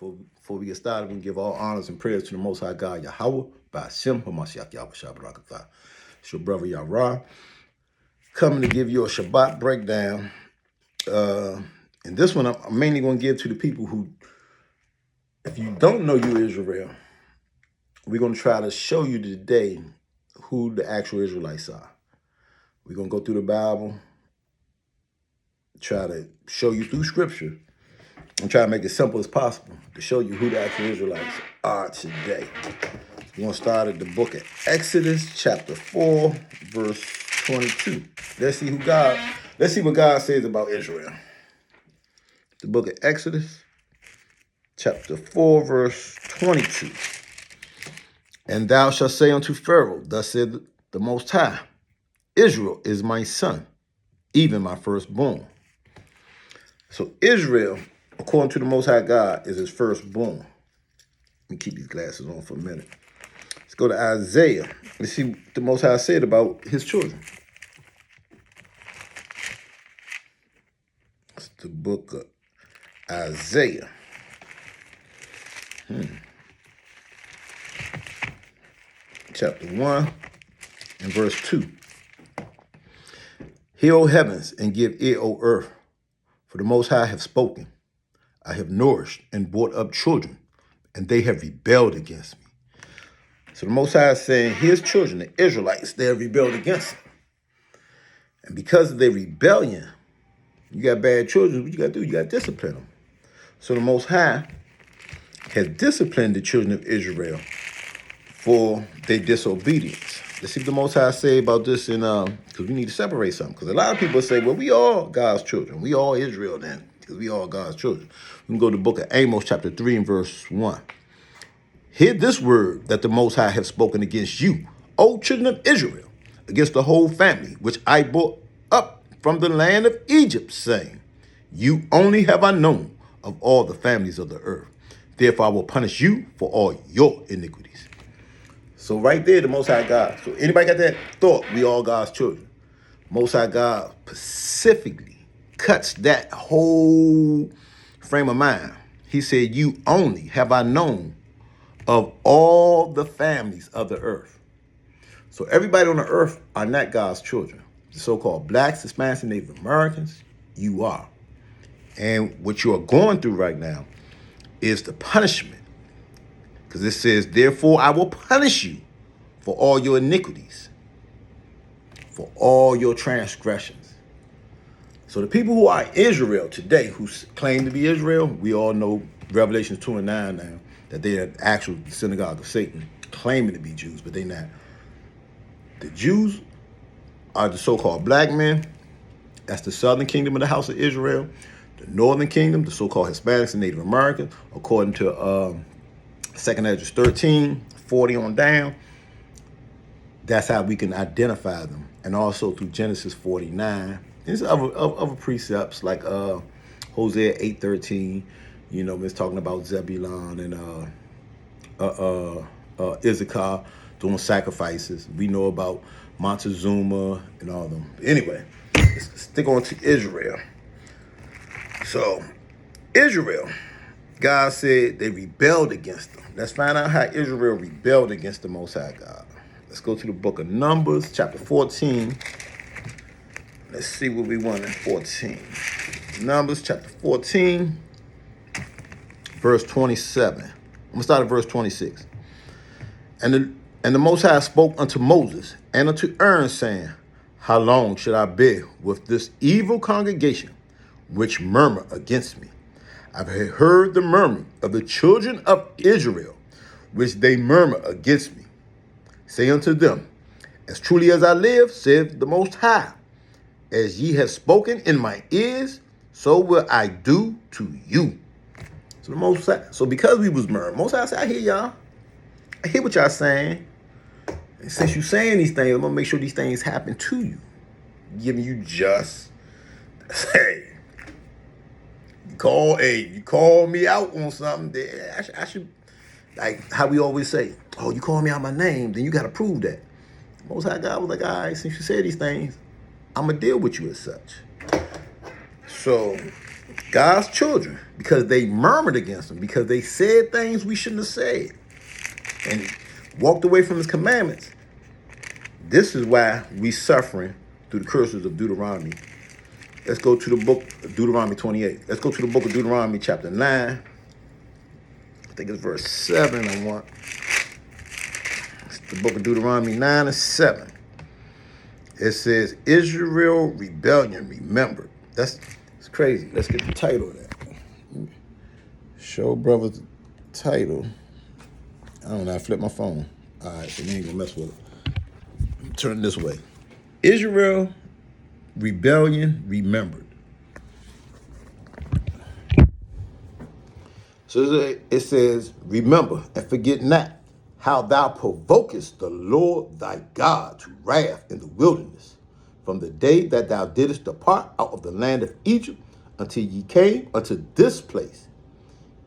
Before we get started, we give all honors and prayers to the Most High God, Yahweh, by Hashem, Hamashiach, Yahweh, Shabbat, it's your brother Yara, coming to give you a Shabbat breakdown. And this one, I'm mainly going to give to the people who, if you don't know you Israel, we're going to try to show you today who the actual Israelites are. We're going to go through the Bible, try to show you through Scripture, and try to make it simple as possible to show you who the actual Israelites are today. We're going to start at the book of Exodus, chapter 4, verse 22. Let's see what God says about Israel. The book of Exodus, chapter 4, verse 22. And thou shalt say unto Pharaoh, thus said the Most High, Israel is my son, even my firstborn. So Israel, according to the Most High God, is his firstborn. Let me keep these glasses on for a minute. Let's go to Isaiah. Let's see what the Most High said about his children. It's the book of Isaiah. Chapter 1 and verse 2. Hear, O heavens, and give ear, O earth, for the Most High have spoken. I have nourished and brought up children, and they have rebelled against me. So the Most High is saying his children, the Israelites, they have rebelled against him. And because of their rebellion, you got bad children, what you got to do? You got to discipline them. So the Most High has disciplined the children of Israel for their disobedience. Let's see what the Most High say about this because we need to separate something. Because a lot of people say, well, we all God's children. We all Israel then, because we all God's children. We can go to the book of Amos, chapter 3 and verse 1. Hear this word that the Most High have spoken against you, O children of Israel, against the whole family, which I brought up from the land of Egypt, saying, you only have I known of all the families of the earth. Therefore I will punish you for all your iniquities. So right there, the Most High God. So anybody got that thought? We all God's children. Most High God specifically cuts that whole frame of mind. He said, you only have I known of all the families of the earth. So everybody on the earth are not God's children. The so-called blacks, Hispanics, and Native Americans, you are. And what you are going through right now is the punishment. Because it says, therefore I will punish you for all your iniquities, for all your transgressions. So the people who are Israel today, who claim to be Israel, we all know Revelation 2 and 9 now, that they are the actual synagogue of Satan, claiming to be Jews, but they're not. The Jews are the so-called black men. That's the southern kingdom of the house of Israel. The northern kingdom, the so-called Hispanics and Native Americans, according to 2nd Esdras 13, 40 on down. That's how we can identify them. And also through Genesis 49. There's other precepts like Hosea 8:13. You know, it's talking about Zebulun and Issachar doing sacrifices. We know about Montezuma and all of them. But anyway, let's stick on to Israel. So, Israel, God said they rebelled against them. Let's find out how Israel rebelled against the Most High God. Let's go to the book of Numbers, chapter 14. Let's see what we want in 14. Numbers, chapter 14, verse 27. I'm going to start at verse 26. And the Most High spoke unto Moses and unto Aaron, saying, how long should I bear with this evil congregation which murmur against me? I've heard the murmur of the children of Israel, which they murmur against me. Say unto them, as truly as I live, saith the Most High, as ye have spoken in my ears, so will I do to you. So the Most High, so because we was murmuring, Most High said, I hear y'all. I hear what y'all saying. And since you saying these things, I'm gonna make sure these things happen to you. Giving you just, hey, you call me out on something, I should, like how we always say, oh, you call me out my name, then you got to prove that. Most High God was like, all right, since you said these things, I'm going to deal with you as such. So God's children, because they murmured against him, because they said things we shouldn't have said, and walked away from his commandments. This is why we suffering through the curses of Deuteronomy. Let's go to the book of Deuteronomy 28. Let's go to the book of Deuteronomy chapter 9. I think it's verse 7 I want. It's the book of Deuteronomy 9 and 7. It says, Israel rebellion remembered. It's crazy. Let's get the title of that. Show brothers the title. I don't know, I flipped my phone. All right, so we ain't gonna mess with it. Turn it this way. Israel rebellion remembered. So it says, remember and forget not how thou provokest the Lord thy God to wrath in the wilderness, from the day that thou didst depart out of the land of Egypt until ye came unto this place.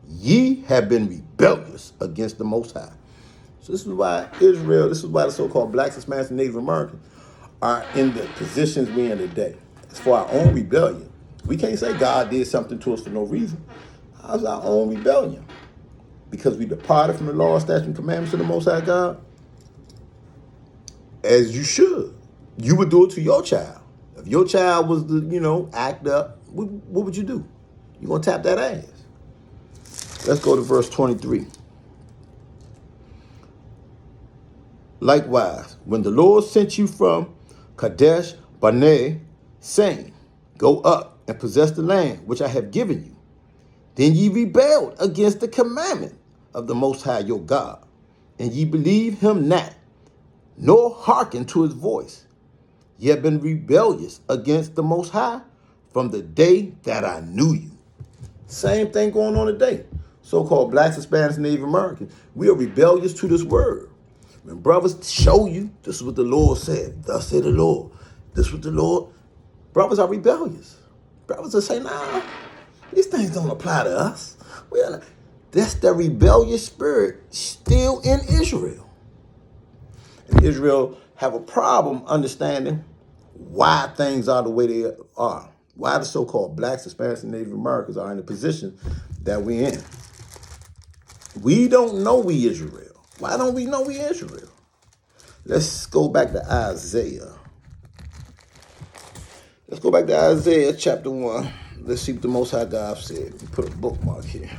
Ye have been rebellious against the Most High. So this is why Israel, this is why the so-called blacks, Hispanics, and Native Americans are in the positions we're in today. It's for our own rebellion. We can't say God did something to us for no reason. It's our own rebellion. Because we departed from the law, statutes, and commandments of the Most High God, as you should. You would do it to your child. If your child was to, act up, what would you do? You're going to tap that ass. Let's go to verse 23. Likewise, when the Lord sent you from Kadesh Barnea, saying, go up and possess the land which I have given you, then ye rebelled against the commandment of the Most High your God, and ye believe him not, nor hearken to his voice. Ye have been rebellious against the Most High from the day that I knew you. Same thing going on today. So-called blacks, Hispanics, and Native Americans. We are rebellious to this word. When brothers show you, this is what the Lord said. Thus said the Lord. This is what the Lord. Brothers are rebellious. Brothers will say, nah, these things don't apply to us. That's the rebellious spirit still in Israel. And Israel have a problem understanding why things are the way they are. Why the so-called blacks, Hispanics, and Native Americans are in the position that we're in. We don't know we Israel. Why don't we know we Israel? Let's go back to Isaiah. Let's go back to Isaiah chapter 1. Let's see what the Most High God said. Put a bookmark here.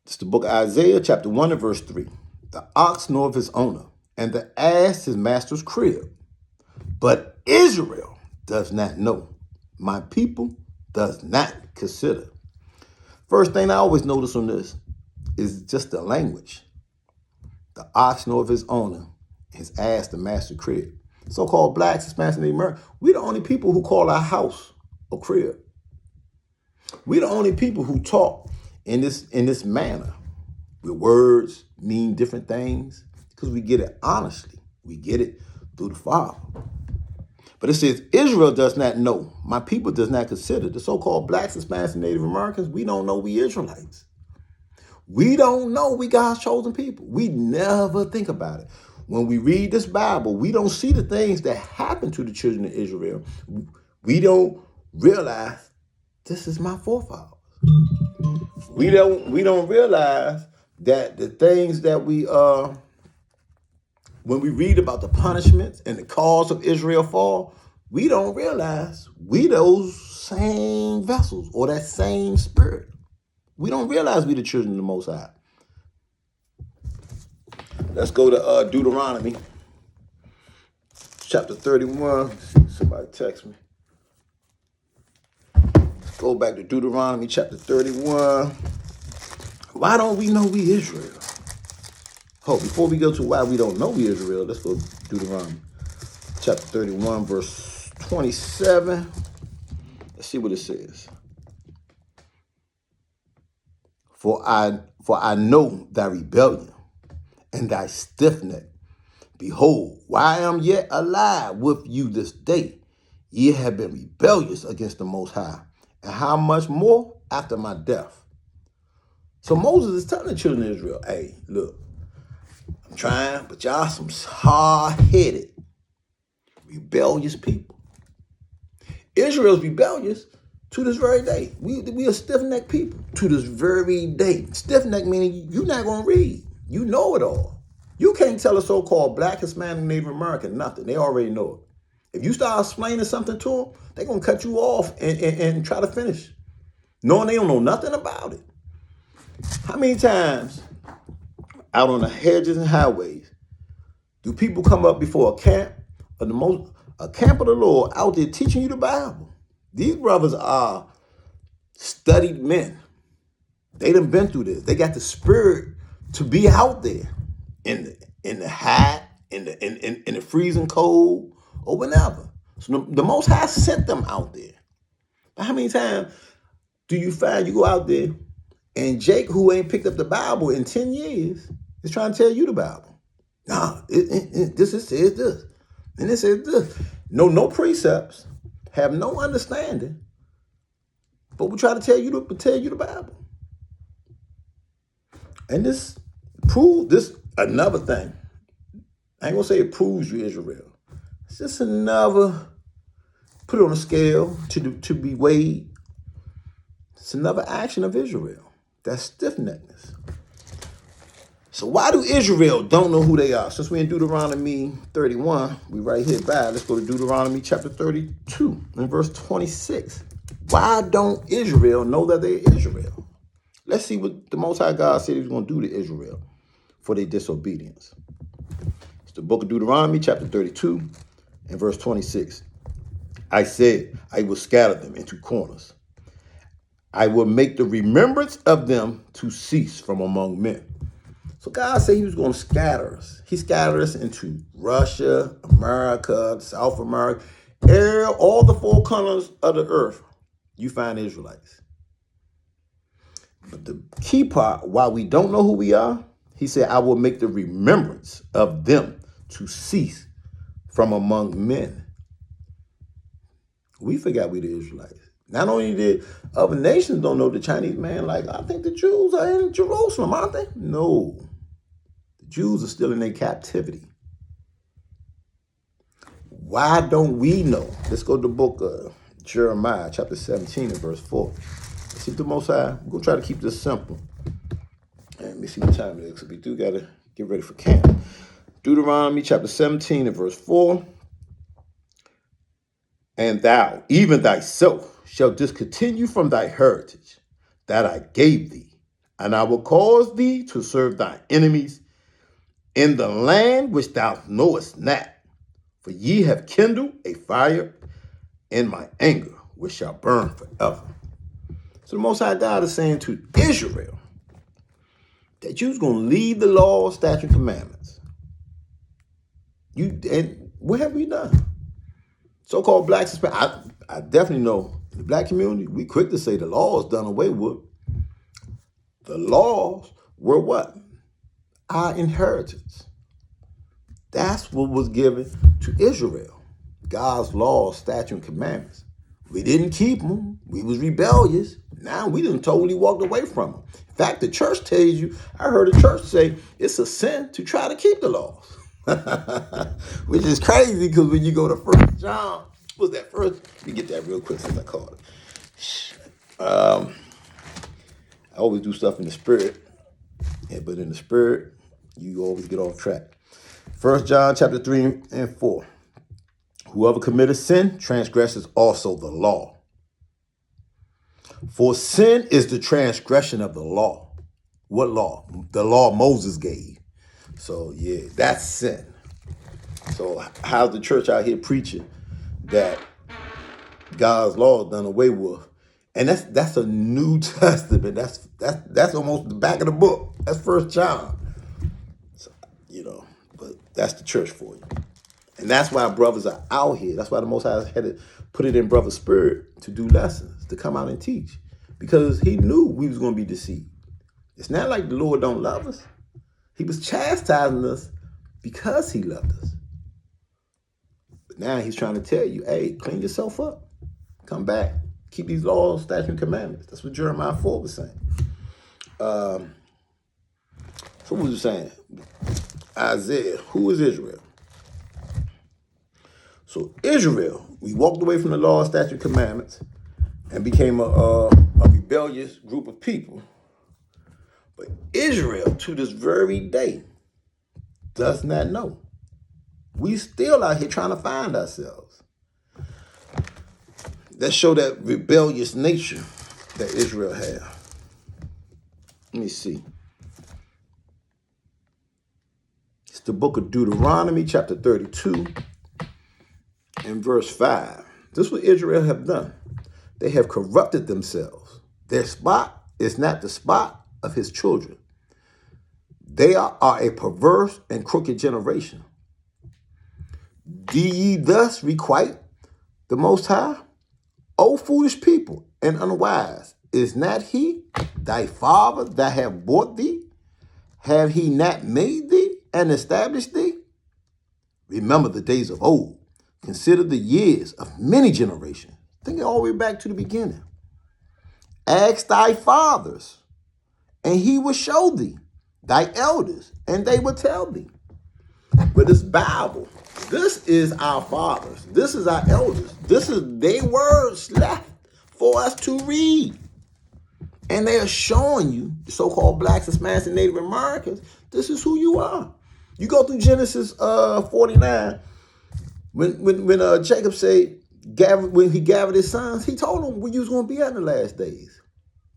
It's the book of Isaiah chapter 1 and verse 3. The ox knoweth his owner, and the ass his master's crib. But Israel does not know. My people does not consider. First thing I always notice on this is just the language. The ox knoweth his owner, his ass the master crib. So-called blacks, Hispanics, and Native Americans, we the only people who call our house a crib. We the only people who talk in this manner, where words mean different things, because we get it honestly. We get it through the Father. But it says, Israel does not know. My people does not consider. The so-called blacks, Hispanics, and Native Americans, we don't know we Israelites. We don't know we God's chosen people. We never think about it. When we read this Bible, we don't see the things that happen to the children of Israel. We don't realize this is my forefathers. We don't realize that the things that when we read about the punishments and the cause of Israel fall, we don't realize we those same vessels or that same spirit. We don't realize we the children of the Most High. Let's go to Deuteronomy chapter 31. Somebody text me. Let's go back to Deuteronomy chapter 31. Why don't we know we Israel? Oh, before we go to why we don't know we Israel, let's go to Deuteronomy chapter 31, verse 27. Let's see what it says. For I know thy rebellion and thy stiff neck. Behold, while I am yet alive with you this day, ye have been rebellious against the Most High, and how much more after my death. So Moses is telling the children of Israel, hey, look, I'm trying, but y'all some hard-headed, rebellious people. Israel's rebellious to this very day. We are stiff-necked people to this very day. Stiff-necked meaning you're not going to read. You know it all. You can't tell a so-called black, Hispanic, Native American nothing. They already know it. If you start explaining something to them, they're going to cut you off and try to finish, knowing they don't know nothing about it. How many times out on the hedges and highways do people come up before a camp a camp of the Lord out there teaching you the Bible? These brothers are studied men. They done been through this. They got the spirit to be out there in the hot, in the freezing cold, or whenever. So the Most High sent them out there. But how many times do you find you go out there and Jake, who ain't picked up the Bible in 10 years, is trying to tell you the Bible? Nah, this says this, and it says this. No precepts, have no understanding, but we try to tell you the Bible. And this proves this another thing. I ain't gonna say it proves you Israel. It's just another put it on a scale to be weighed. It's another action of Israel. That's stiff-neckedness. So why do Israel don't know who they are? Since we're in Deuteronomy 31, we right here by. Let's go to Deuteronomy chapter 32 and verse 26. Why don't Israel know that they're Israel? Let's see what the Most High God said he was going to do to Israel for their disobedience. It's the book of Deuteronomy chapter 32 and verse 26. I said, I will scatter them into corners. I will make the remembrance of them to cease from among men. So God said he was going to scatter us. He scattered us into Russia, America, South America, all the four corners of the earth. You find Israelites. But the key part, why we don't know who we are, he said, I will make the remembrance of them to cease from among men. We forgot we the Israelites. Not only did other nations don't know the Chinese man, like, I think the Jews are in Jerusalem, aren't they? No. The Jews are still in their captivity. Why don't we know? Let's go to the book of Jeremiah, chapter 17 and verse 4. Let's see if the Most High, we're going to try to keep this simple. And let me see what time it is, because we do got to get ready for camp. Deuteronomy, chapter 17 and verse 4. And thou, even thyself, shalt discontinue from thy heritage that I gave thee, and I will cause thee to serve thy enemies in the land which thou knowest not. For ye have kindled a fire in my anger, which shall burn forever. So the Most High God is saying to Israel that you was going to leave the law, statute, commandments. And what have we done? So-called blacks, I definitely know in the black community, we quick to say the law is done away with. The laws were what? Our inheritance. That's what was given to Israel. God's laws, statutes, and commandments. We didn't keep them. We was rebellious. Now we done totally walked away from them. In fact, the church tells you, I heard a church say, it's a sin to try to keep the laws. Which is crazy, because when you go to 1 John, what's that first? Let me get that real quick since I called it. I always do stuff in the spirit, but in the spirit, you always get off track. 1 John chapter 3 and 4. Whoever committeth sin transgresses also the law. For sin is the transgression of the law. What law? The law Moses gave. So yeah, that's sin. So how's the church out here preaching that God's law is done away with? And that's a New Testament. That's almost the back of the book. That's 1 John. So, but that's the church for you. And that's why brothers are out here. That's why the Most High had to put it in brother's spirit to do lessons, to come out and teach. Because he knew we was going to be deceived. It's not like the Lord don't love us. He was chastising us because he loved us. But now he's trying to tell you, hey, clean yourself up. Come back. Keep these laws, statutes, and commandments. That's what Jeremiah 4 was saying. So what was he saying? Isaiah, who is Israel? So Israel, we walked away from the law, statute, commandments, and became a rebellious group of people. But Israel, to this very day, does not know. We still out here trying to find ourselves. That show that rebellious nature that Israel had. Let me see. It's the book of Deuteronomy, chapter 32, and verse 5. This is what Israel have done. They have corrupted themselves. Their spot is not the spot of his children. They are a perverse and crooked generation. Do ye thus requite the Most High? O foolish people and unwise, is not he thy father that have bought thee? Have he not made thee and established thee? Remember the days of old. Consider the years of many generations. Think all the way back to the beginning. Ask thy fathers, and he will show thee, thy elders, and they will tell thee. But this Bible, this is our fathers. This is our elders. This is their words left for us to read. And they are showing you, the so-called blacks, Hispanics, and Native Americans, this is who you are. You go through Genesis 49, when Jacob said, when he gathered his sons, he told them where you was going to be at in the last days.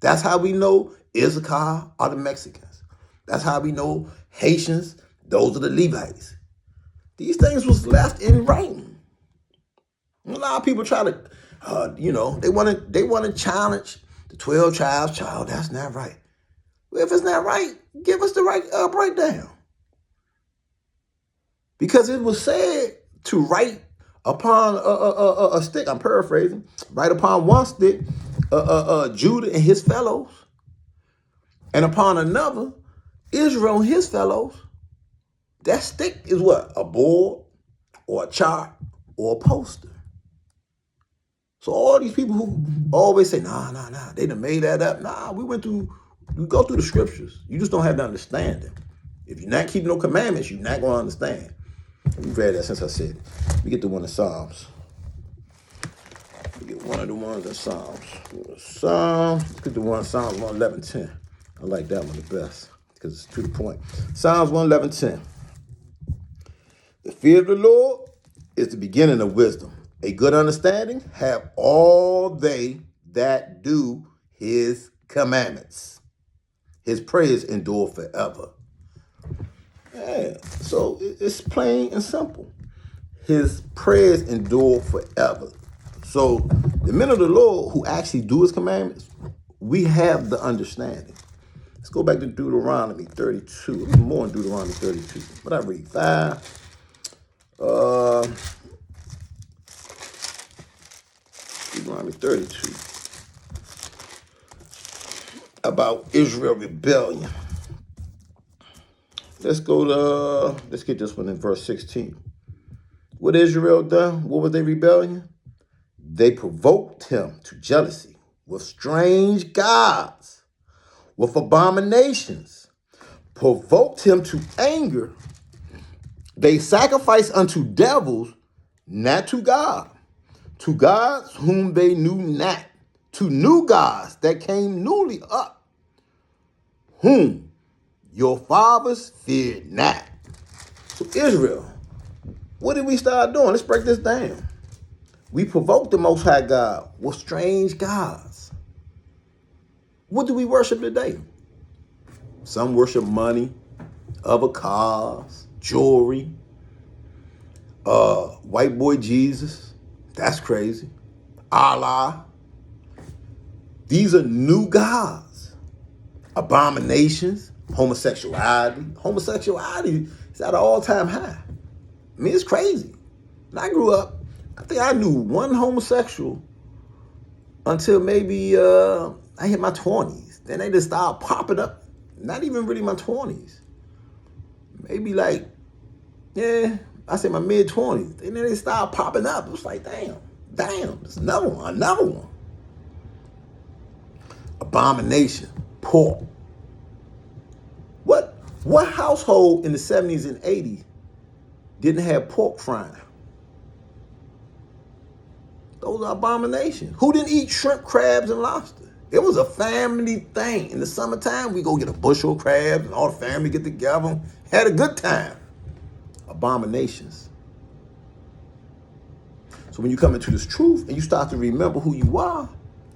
That's how we know Issachar are the Mexicans. That's how we know Haitians, those are the Levites. These things was left in writing. A lot of people try to, they want to challenge the 12 tribes. Child, that's not right. Well, if it's not right, give us the right breakdown. Because it was said to write upon a stick. I'm paraphrasing. Write upon one stick, Judah and his fellows, and upon another, Israel and his fellows. That stick is what? A board or a chart or a poster. So all these people who always say, nah, they done made that up. Nah, we go through the scriptures. You just don't have the understanding. If you're not keeping no commandments, you're not going to understand. We've read that since I said it. We get to one of Psalms. We get one of the ones in Psalms. Let's get the one Psalms 111:10. I like that one the best because it's to the point. Psalms 111:10. The fear of the Lord is the beginning of wisdom. A good understanding have all they that do his commandments. His praise endure forever. Yeah, so it's plain and simple. His prayers endure forever. So the men of the Lord who actually do his commandments, we have the understanding. Let's go back to Deuteronomy 32. There's more in Deuteronomy 32. But I read 5. Deuteronomy 32. About Israel rebellion. Let's get this one in verse 16. What Israel done? What was their rebellion? They provoked him to jealousy with strange gods, with abominations, provoked him to anger. They sacrificed unto devils, not to God, to gods whom they knew not, to new gods that came newly up, whom your fathers feared not. So Israel, what did we start doing? Let's break this down. We provoked the Most High God with strange gods. What do we worship today? Some worship money, other cars, jewelry, white boy Jesus. That's crazy. Allah. These are new gods. Abominations, homosexuality. Homosexuality is at an all-time high. I mean, it's crazy. When I grew up, I think I knew one homosexual until maybe I hit my 20s. Then they just started popping up. Not even really my 20s. Maybe I say my mid-20s. And then they started popping up. It was like, damn, there's another one. Abomination, pork. What household in the 70s and 80s didn't have pork frying? Those are abominations. Who didn't eat shrimp, crabs, and lobster? It was a family thing. In the summertime, we go get a bushel of crabs and all the family get together. Had a good time. Abominations. So when you come into this truth and you start to remember who you are,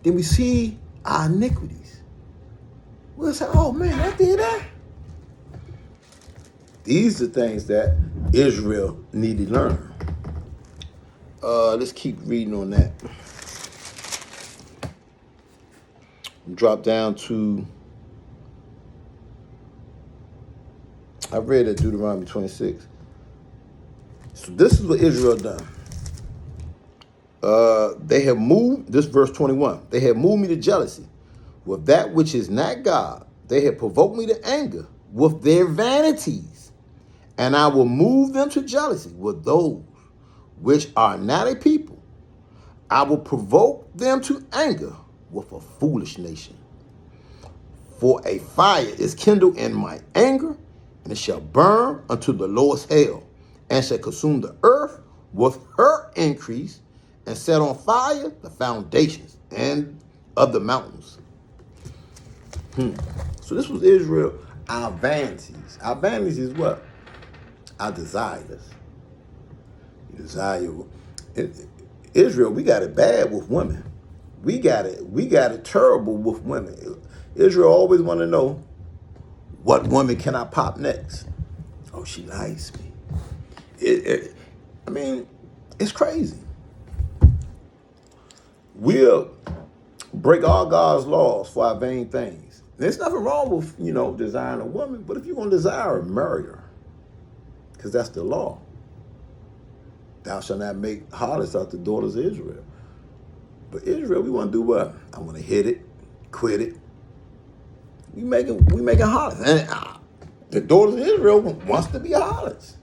then we see our iniquities. We'll say, oh man, I did that. These are things that Israel needed to learn. Let's keep reading on that. Drop down to, I read at Deuteronomy 26. So this is what Israel done. They have moved, this verse 21, they have moved me to jealousy with that which is not God. They have provoked me to anger with their vanities. And I will move them to jealousy with those which are not a people. I will provoke them to anger with a foolish nation. For a fire is kindled in my anger, and it shall burn unto the lowest hell, and shall consume the earth with her increase, and set on fire the foundations and of the mountains. So this was Israel, our vanities. Our vanities is what? Our desires. Israel, we got it bad with women. We got it terrible with women. Israel always want to know, what woman can I pop next? Oh, she likes me. I mean, it's crazy. We'll break all God's laws for our vain things. There's nothing wrong with, desiring a woman, but if you're going to desire her, marry her. Because that's the law. Thou shalt not make harlots out the daughters of Israel. But Israel, we want to do what? I want to hit it, quit it. We making harlots. And the daughters of Israel wants to be harlots.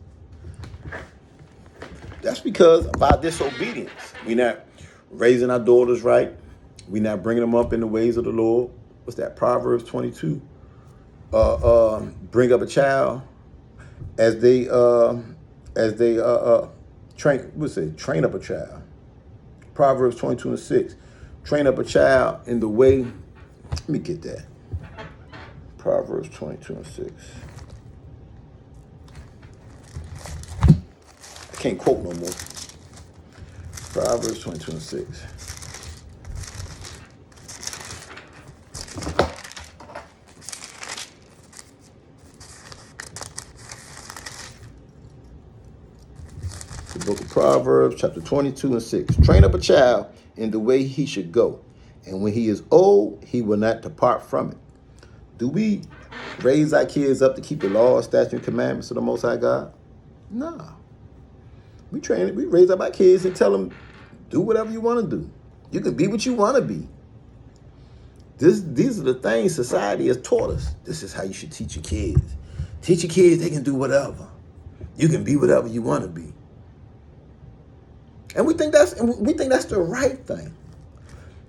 That's because of our disobedience. We're not raising our daughters right. We're not bringing them up in the ways of the Lord. What's that? Proverbs 22. Bring up a child as they train up a child. Proverbs 22:6. Train up a child in the way. Let me get that. Proverbs 22:6. I can't quote no more. Proverbs 22:6. The book of Proverbs, chapter 22:6. Train up a child in the way he should go, and when he is old, he will not depart from it. Do we raise our kids up to keep the law, statutes, and commandments of the Most High God? No. We raise up our kids and tell them, do whatever you want to do. You can be what you want to be. These are the things society has taught us. This is how you should teach your kids. Teach your kids they can do whatever. You can be whatever you want to be. And we think that's the right thing.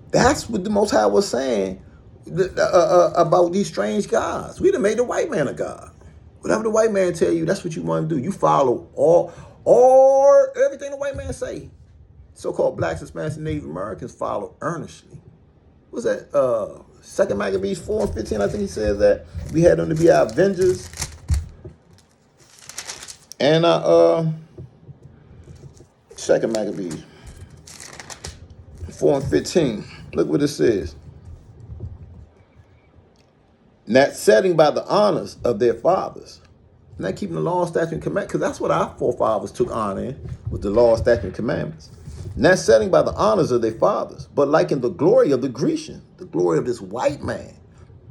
That's what the Most High was saying about these strange gods. We done made the white man a god. Whatever the white man tell you, that's what you want to do. You follow all everything the white man say. So-called blacks, Hispanics, and Native Americans follow earnestly. What's that? 2 Maccabees 4:15. I think he says that we had them to be our avengers and 2 Maccabees 4:15. Look what it says. Not setting by the honors of their fathers. Not keeping the law, statute, and commandments, because that's what our forefathers took honor in, with the law, statute, and commandments. Not setting by the honors of their fathers, but liking the glory of the Grecian, the glory of this white man,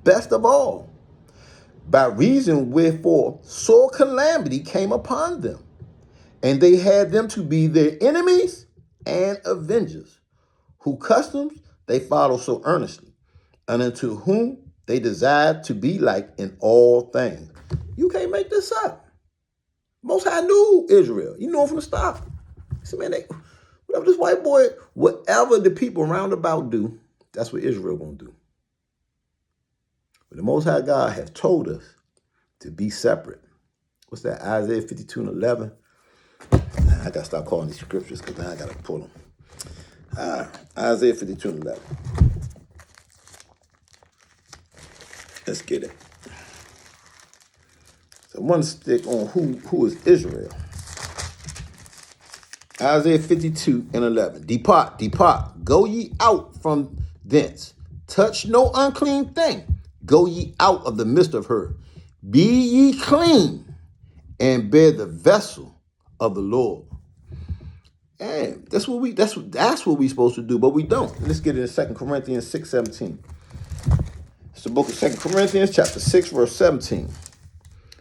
best of all, by reason wherefore sore calamity came upon them, and they had them to be their enemies and avengers, whose customs they follow so earnestly, and unto whom they desired to be like in all things. You can't make this up. Most High knew Israel. You know from the start. He said, man, whatever this white boy, whatever the people round about do, that's what Israel gonna do. But the Most High God has told us to be separate. What's that? Isaiah 52:11. I gotta stop calling these scriptures because now I gotta pull them. Isaiah 52:11. Let's get it. So one stick on who is Israel. Isaiah 52:11. Depart, go ye out from thence. Touch no unclean thing. Go ye out of the midst of her. Be ye clean, and bear the vessel of the Lord. And that's what we're supposed to do, but we don't. Let's get it in 2 Corinthians 6:17. It's the book of 2 Corinthians, chapter 6, verse 17.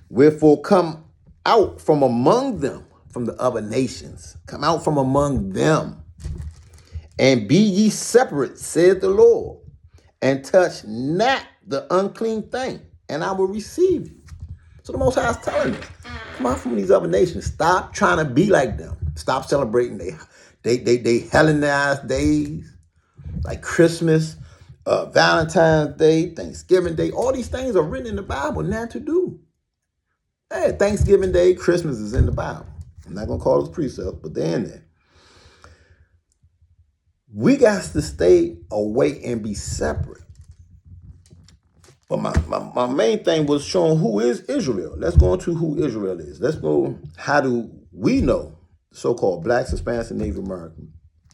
Wherefore come out from among them, from the other nations. Come out from among them, and be ye separate, saith the Lord, and touch not the unclean thing, and I will receive you. So the Most High is telling us, come out from these other nations. Stop trying to be like them. Stop celebrating they Hellenized days, like Christmas, Valentine's Day, Thanksgiving Day. All these things are written in the Bible, not to do. Hey, Thanksgiving Day, Christmas is in the Bible. I'm not going to call those precepts, but they're in there. We got to stay away and be separate. But my main thing was showing who is Israel. Let's go into who Israel is. Let's go, how do we know so-called blacks, Hispanics, and Native Americans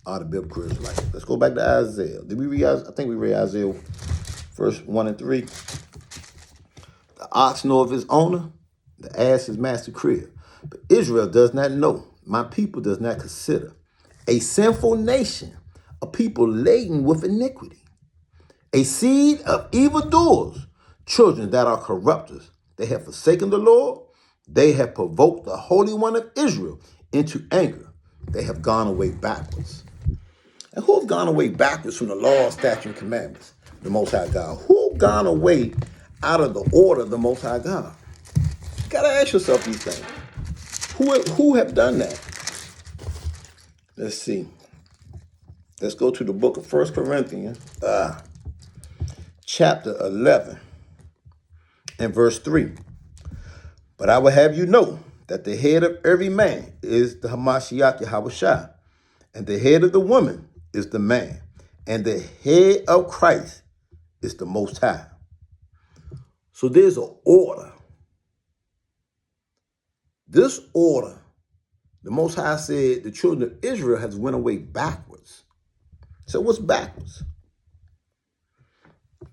are the biblical Israelites? Let's go back to Isaiah. Did we read? I think we read Isaiah verse 1 and 3. The ox knoweth his owner, the ass his master crib. But Israel does not know. My people does not consider. A sinful nation, a people laden with iniquity. A seed of evildoers, children that are corrupters. They have forsaken the Lord. They have provoked the Holy One of Israel into anger. They have gone away backwards. And who have gone away backwards from the law, statute, and commandments? The Most High God. Who have gone away out of the order of the Most High God? You got to ask yourself these things. Who have done that? Let's see. Let's go to the book of 1 Corinthians, chapter 11 and verse 3. But I will have you know that the head of every man is the Hamashiach Yahushua, and the head of the woman is the man, and the head of Christ is the Most High. So there's an order. This order, the Most High said the children of Israel has went away backwards. So what's backwards?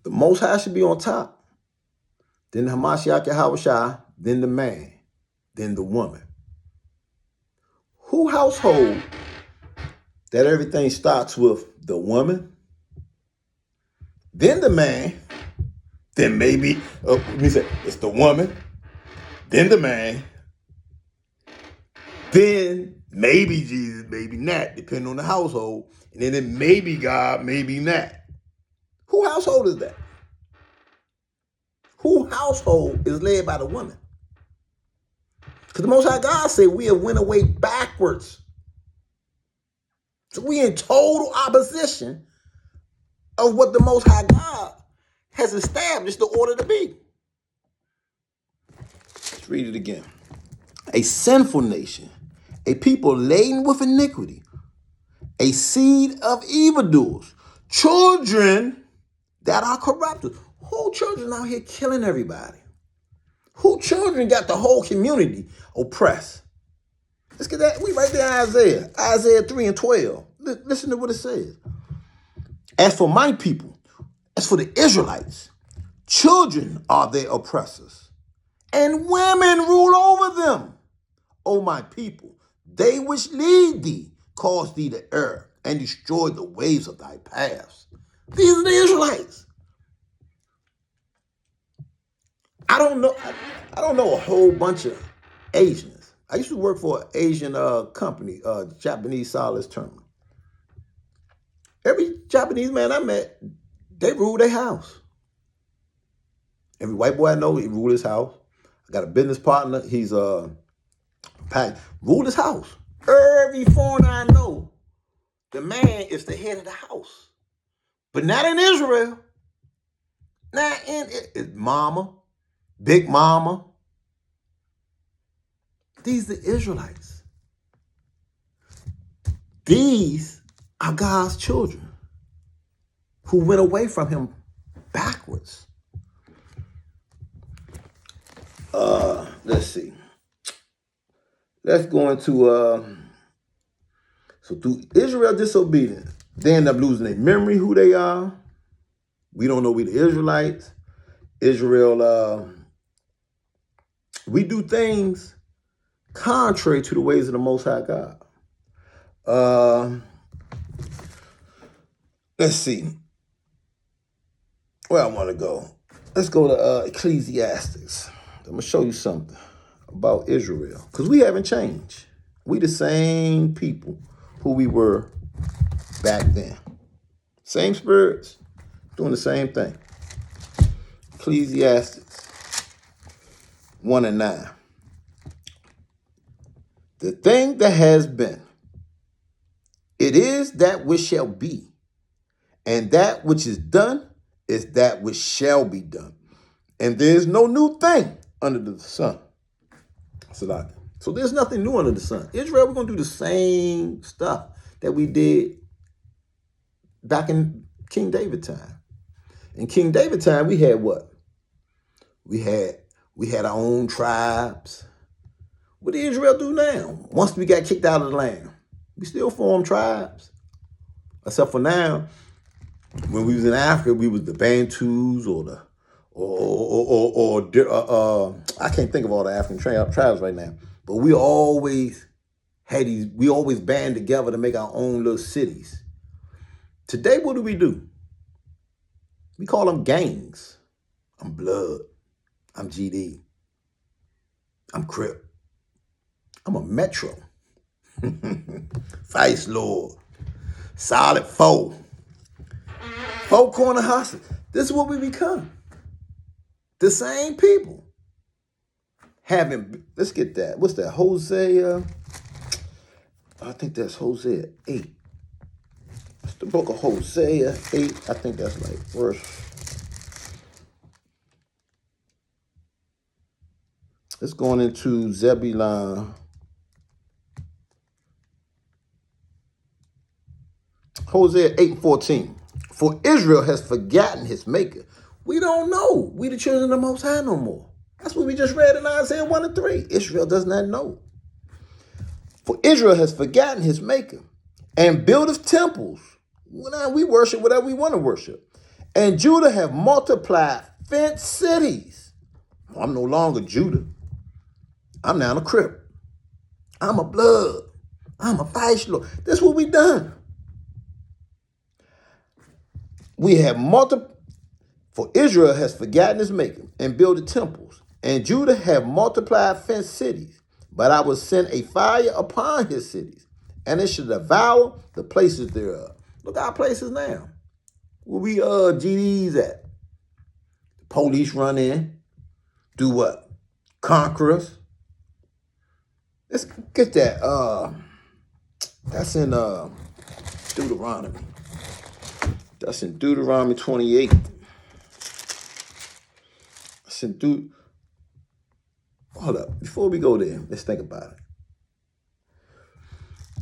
The Most High should be on top. Then the Hamashiach Yahushua, then the man, then the woman. Who household that everything starts with the woman, then the man, then maybe, let me say, it's the woman, then the man, then maybe Jesus, maybe not, depending on the household, and then it may be God, maybe not. Who household is that? Who household is led by the woman? Because the Most High God said we have went away backwards. So we in total opposition of what the Most High God has established the order to be. Let's read it again. A sinful nation, a people laden with iniquity, a seed of evildoers, children that are corrupted. Who children out here killing everybody? Who children got the whole community oppressed? Let's get that. We right there in Isaiah 3 and 12. Listen to what it says. As for my people, as for the Israelites, children are their oppressors, and women rule over them. O my people, they which lead thee cause thee to err and destroy the ways of thy paths. These are the Israelites. I don't know a whole bunch of Asians. I used to work for an Asian company, Japanese Solace Terminal. Every Japanese man I met, they ruled their house. Every white boy I know, he ruled his house. I got a business partner, he's ruled his house. Every foreigner I know, the man is the head of the house. But not in Israel. Not in it. Mama, Big Mama. These are the Israelites. These are God's children who went away from him backwards. Let's see. Let's go into so through Israel disobedience, they end up losing their memory who they are. We don't know we the Israelites. Israel, we do things contrary to the ways of the Most High God. Let's see. Where I want to go. Let's go to Ecclesiastes. I'm going to show you something about Israel. Because we haven't changed. We the same people who we were back then. Same spirits, doing the same thing. Ecclesiastes 1 and 9. The thing that has been, it is that which shall be, and that which is done is that which shall be done. And there is no new thing under the sun. So there's nothing new under the sun. Israel, we're going to do the same stuff that we did back in King David time. In King David time, we had what? We had our own tribes. What did Israel do now? Once we got kicked out of the land, we still form tribes. Except for now, when we was in Africa, we was the Bantus I can't think of all the African tribes right now. But we always band together to make our own little cities. Today, what do? We call them gangs. I'm Blood. I'm GD. I'm Crip. I'm a Metro. Vice Lord. Solid Foe. Four corner hustle. This is what we become. The same people. Let's get that. What's that? Hosea? I think that's Hosea 8. It's the book of Hosea 8. I think that's like verse. It's going into Zebulun. Hosea 8:14. For Israel has forgotten his maker. We don't know. We the children of the Most High no more. That's what we just read in Isaiah 1 and 3. Israel does not know. For Israel has forgotten his maker and buildeth temples. Now we worship whatever we want to worship. And Judah have multiplied fenced cities. I'm no longer Judah. I'm now a Crip. I'm a Blood. I'm a Vice Lord. This is what we done. We have for Israel has forgotten his maker and builded temples, and Judah have multiplied fenced cities. But I will send a fire upon his cities, and it shall devour the places thereof. Look at our places now. Where we GDs at? The police run in, do what? Conquer us. Let's get that. That's in Deuteronomy. That's in Deuteronomy 28. That's in Hold up. Before we go there, let's think about it.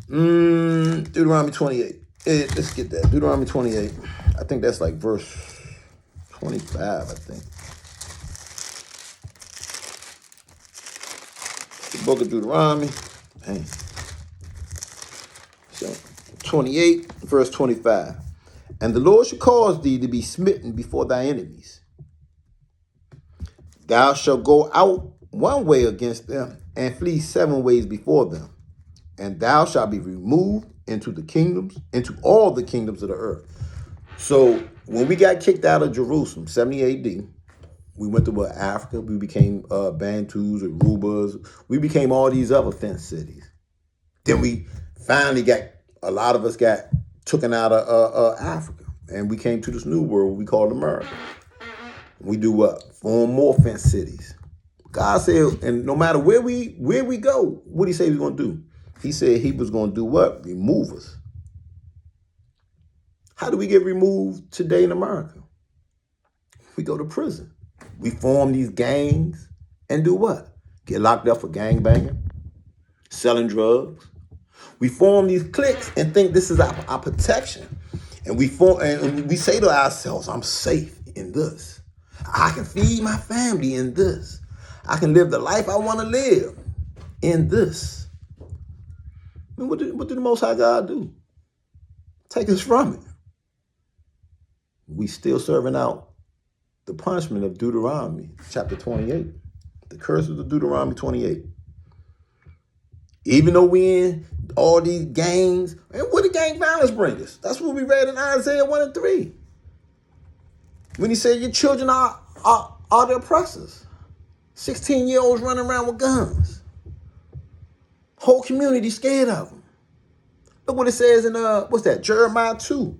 Deuteronomy 28. Let's get that. Deuteronomy 28. I think that's like verse 25, I think. The book of Deuteronomy. Dang. So, 28, verse 25. And the Lord shall cause thee to be smitten before thy enemies. Thou shalt go out one way against them, and flee 7 ways before them. And thou shalt be removed into all the kingdoms of the earth. So when we got kicked out of Jerusalem, 70 AD, we went to Africa. We became Bantus, Arubas. We became all these other fenced cities. Then we finally a lot of us got taken out of Africa. And we came to this new world we call America. We do what? Form more fenced cities. God said, and no matter where we go, what did he say he was going to do? He said he was going to do what? Remove us. How do we get removed today in America? We go to prison. We form these gangs and do what? Get locked up for gangbanging, selling drugs. We form these cliques and think this is our protection. And we say to ourselves, I'm safe in this. I can feed my family in this. I can live the life I want to live in this. I mean, what did the Most High God do? Take us from it. We still serving out the punishment of Deuteronomy chapter 28. The curses of Deuteronomy 28. Even though we in all these gangs, and what did gang violence bring us? That's what we read in Isaiah 1 and 3. When he said your children are the oppressors. 16-year-olds running around with guns. Whole community scared of them. Look what it says in what's that? Jeremiah 2.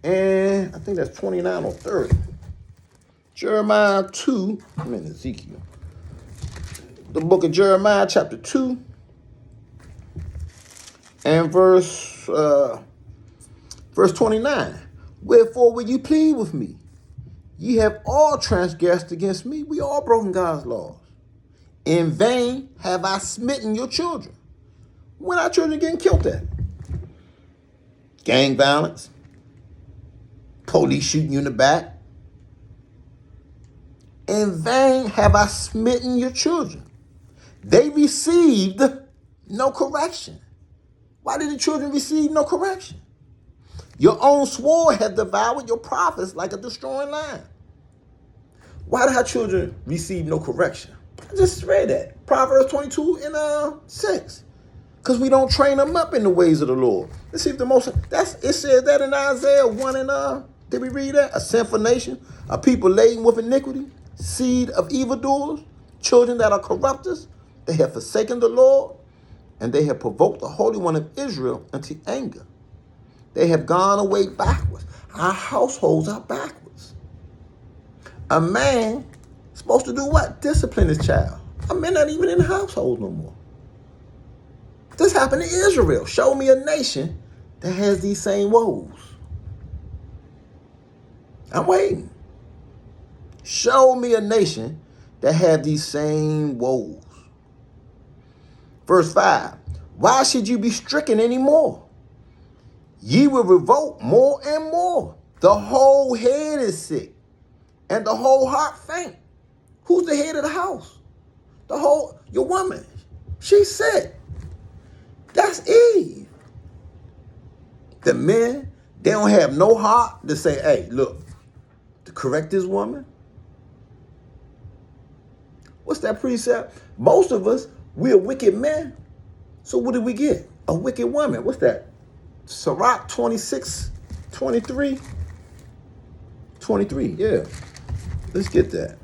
And I think that's 29 or 30. Jeremiah 2. I'm in Ezekiel. The book of Jeremiah, chapter 2. And verse 29. Wherefore will you plead with me? Ye have all transgressed against me. We all broken God's laws. In vain have I smitten your children. When our children getting killed at? Gang violence. Police shooting you in the back. In vain have I smitten your children. They received no correction. Why did the children receive no correction? Your own sword hath devoured your prophets like a destroying lion. Why did our children receive no correction? I just read that. Proverbs 22 and 6. Because we don't train them up in the ways of the Lord. Let's see if it says that in Isaiah 1 and did we read that? A sinful nation, a people laden with iniquity, seed of evildoers, children that are corrupters. They have forsaken the Lord, and they have provoked the Holy One of Israel unto anger. They have gone away backwards. Our households are backwards. A man is supposed to do what? Discipline his child. A man not even in the household no more. This happened to Israel. Show me a nation that has these same woes. I'm waiting. Show me a nation that have these same woes. Verse 5. Why should you be stricken anymore? Ye will revolt more and more. The whole head is sick, and the whole heart faint. Who's the head of the house? Your woman. She's sick. That's Eve. The men, they don't have no heart to say, hey, look, to correct this woman. What's that precept? Most of us, we're wicked men. So what did we get? A wicked woman. What's that? Sirach 26, 23. 23, yeah. Let's get that.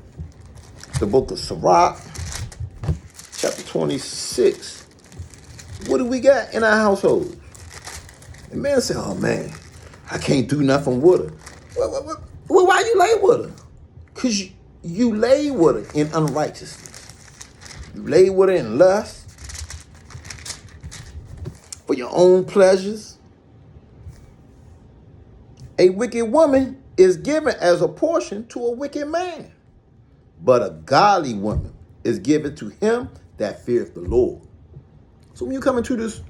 The book of Sirach, chapter 26. What do we got in our household? The man said, oh man, I can't do nothing with her. Well, why you lay with her? Because you lay with her in unrighteousness. You lay with her in lust, for your own pleasures. A wicked woman is given as a portion to a wicked man, but a godly woman is given to him that feareth the Lord. So when you come into this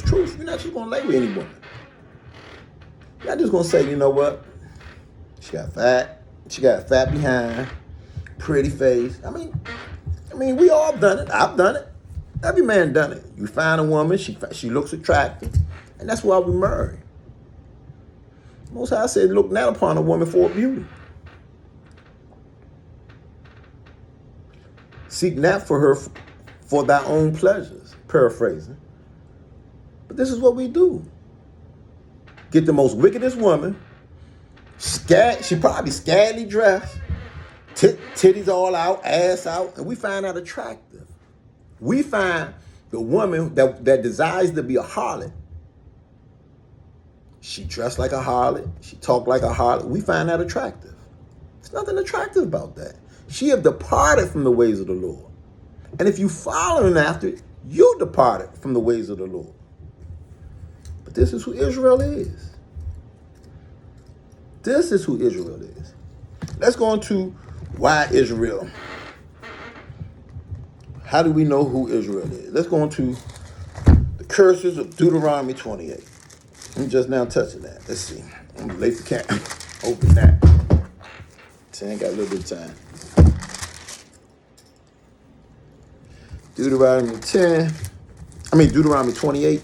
truth, you're not just gonna lay with any woman. You're not just gonna say, you know what? She got a fat behind, pretty face. I mean, we all done it. I've done it. Every man done it. You find a woman, she looks attractive, and that's why we marry. Most High said, look not upon a woman for her beauty. Seek not for her for thy own pleasures, paraphrasing. But this is what we do. Get the most wickedest woman, she probably scantily dressed, titties all out, ass out, and we find that attractive. We find the woman that desires to be a harlot. She dressed like a harlot. She talked like a harlot. We find that attractive. There's nothing attractive about that. She have departed from the ways of the Lord. And if you following after it, you departed from the ways of the Lord. But this is who Israel is. This is who Israel is. Let's go on to why Israel. How do we know who Israel is? Let's go on to the curses of Deuteronomy 28. I'm just now touching that. Let's see. I'm gonna lay the cat. Open that. See, I ain't got a little bit of time. Deuteronomy 28.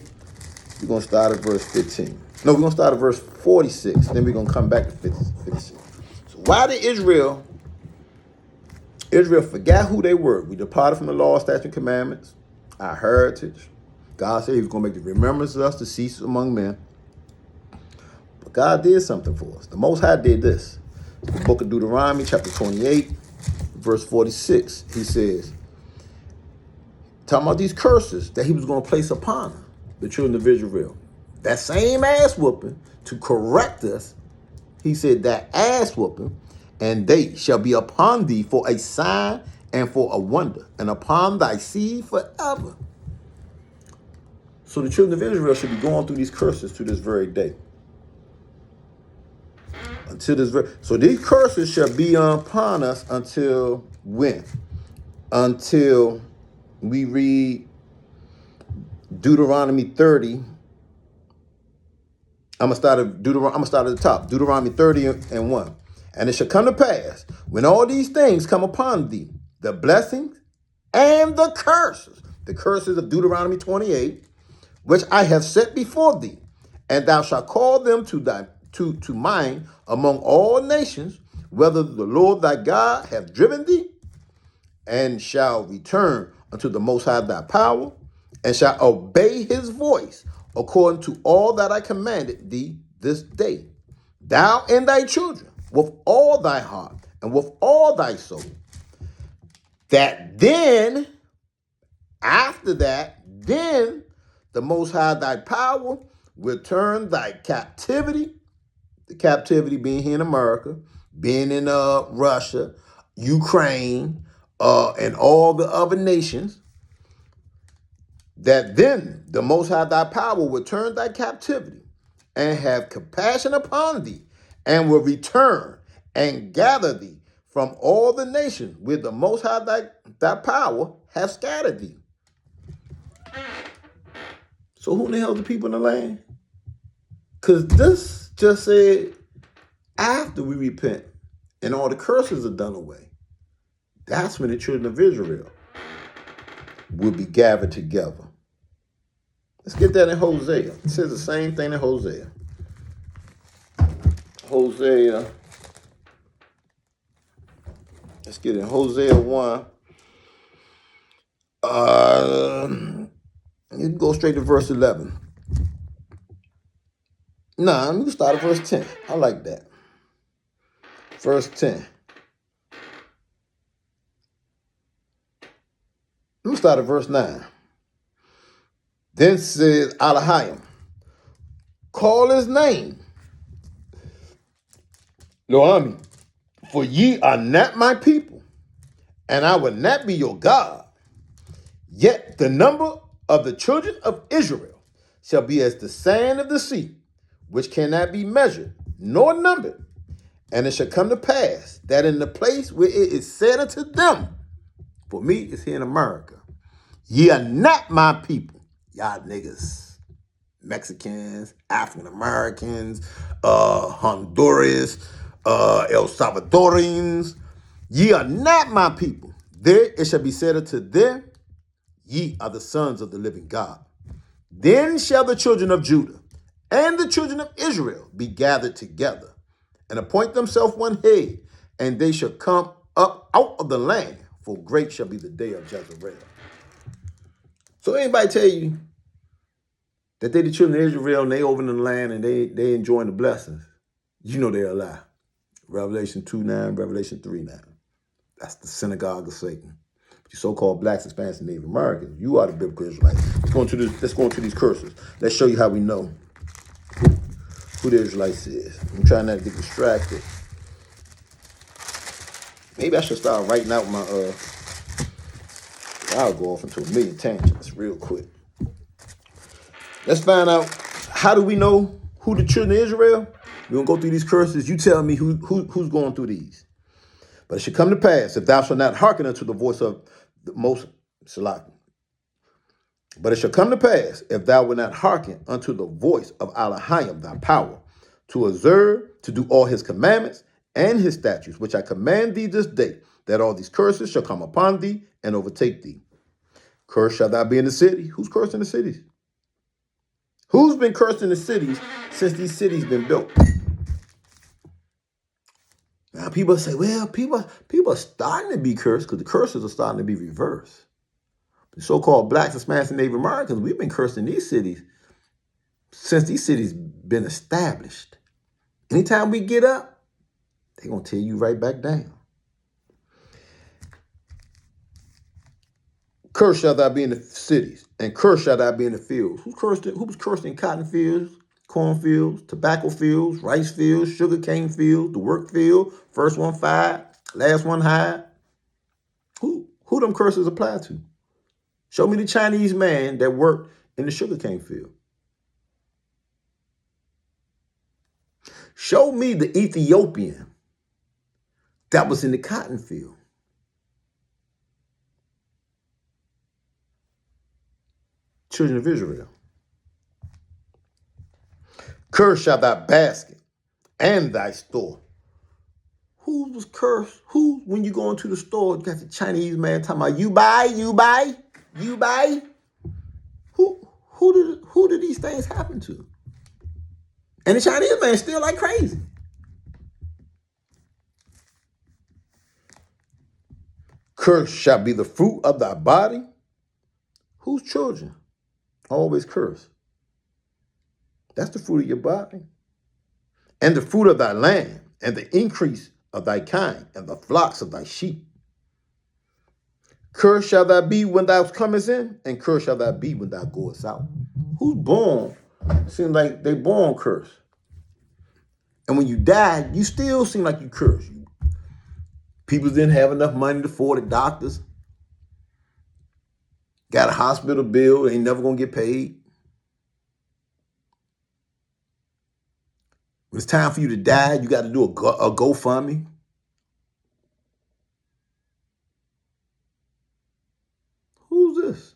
We're gonna start at verse 15. No, we're gonna start at verse 46. Then we're gonna come back to 56. So why did Israel forgot who they were? We departed from the law, statutes, and commandments, our heritage. God said he was gonna make the remembrance of us to cease among men. But God did something for us. The Most High did this. The book of Deuteronomy, chapter 28, verse 46. He says, talking about these curses that he was going to place upon the children of Israel. That same ass whooping to correct us. He said that ass whooping, and they shall be upon thee for a sign and for a wonder, and upon thy seed forever. So the children of Israel should be going through these curses to this very day. So these curses shall be upon us until when? Until we read Deuteronomy 30. I'm gonna start at the top. Deuteronomy 30 and 1. And it shall come to pass when all these things come upon thee, the blessings and the curses of Deuteronomy 28, which I have set before thee, and thou shalt call them to mind among all nations, whether the Lord thy God hath driven thee, and shall return unto the Most High thy power, and shall obey his voice according to all that I commanded thee this day, thou and thy children, with all thy heart and with all thy soul. That then, after that, then the Most High thy power will turn thy captivity, the captivity being here in America, being in Russia, Ukraine, and all the other nations, that then the Most High thy power will turn thy captivity and have compassion upon thee, and will return and gather thee from all the nations where the Most High thy power hath scattered thee. So who in the hell are the people in the land? Because this just said after we repent and all the curses are done away, that's when the children of Israel will be gathered together. Let's get that in Hosea. It says the same thing in Hosea. Let's get in Hosea 1. You can go straight to verse 11. Nah, let me start at verse 10. I like that. Verse 10. Let me start at verse 9. Then says Elohim, call his name, Lo-Ami, for ye are not my people, and I will not be your God. Yet the number of the children of Israel shall be as the sand of the sea, which cannot be measured nor numbered. And it shall come to pass that in the place where it is said unto them, for me, it's here in America, ye are not my people, y'all niggas, Mexicans, African Americans, Honduras, El Salvadorians, ye are not my people. There it shall be said unto them, ye are the sons of the living God. Then shall the children of Judah and the children of Israel be gathered together, and appoint themselves one head, and they shall come up out of the land, for great shall be the day of Jezreel. So anybody tell you that they the children of Israel and they over in the land and they enjoying the blessings, you know they're a lie. Revelation 2:9, Revelation 3:9. That's the synagogue of Satan. But you so-called blacks, Hispanics, and Native Americans, you are the biblical Israelites. Let's go into these curses. Let's show you how we know who the Israelites is. I'm trying not to get distracted. Maybe I should start writing out my I'll go off into a million tangents real quick. Let's find out, how do we know who the children of Israel? We're going to go through these curses. You tell me who's going through these. But it should come to pass, if thou shalt not hearken unto the voice of the most Salaki. But it shall come to pass, if thou wilt not hearken unto the voice of Elohim thy power, to observe, to do all his commandments and his statutes, which I command thee this day, that all these curses shall come upon thee and overtake thee. Cursed shall thou be in the city. Who's cursed in the cities? Who's been cursed in the cities since these cities been built? Now people say, well, people are starting to be cursed because the curses are starting to be reversed. The so-called blacks, Hispanics, and Native Americans, we've been cursed in these cities since these cities been established. Anytime we get up, they're going to tear you right back down. Cursed shall thou be in the cities, and cursed shall thou be in the fields. Who was cursed in cotton fields, cornfields, tobacco fields, rice fields, sugar cane fields, the work field, first one fired, last one hired? Who them curses apply to? Show me the Chinese man that worked in the sugar cane field. Show me the Ethiopian that was in the cotton field. Children of Israel. Cursed shall thy basket and thy store. Who was cursed? Who, when you go into the store, you got the Chinese man talking about you buy, you buy, you buy? Who did these things happen to? And the Chinese man still like crazy. Cursed shall be the fruit of thy body. Whose children? Always cursed. That's the fruit of your body. And the fruit of thy land, and the increase of thy kind, and the flocks of thy sheep. Cursed shall thou be when thou comest in, and cursed shall thou be when thou goest out. Who's born? Seems like they born cursed. And when you die, you still seem like you cursed. People didn't have enough money to afford the doctors. Got a hospital bill, ain't never gonna get paid. When it's time for you to die, you got to do a GoFundMe. Who's this?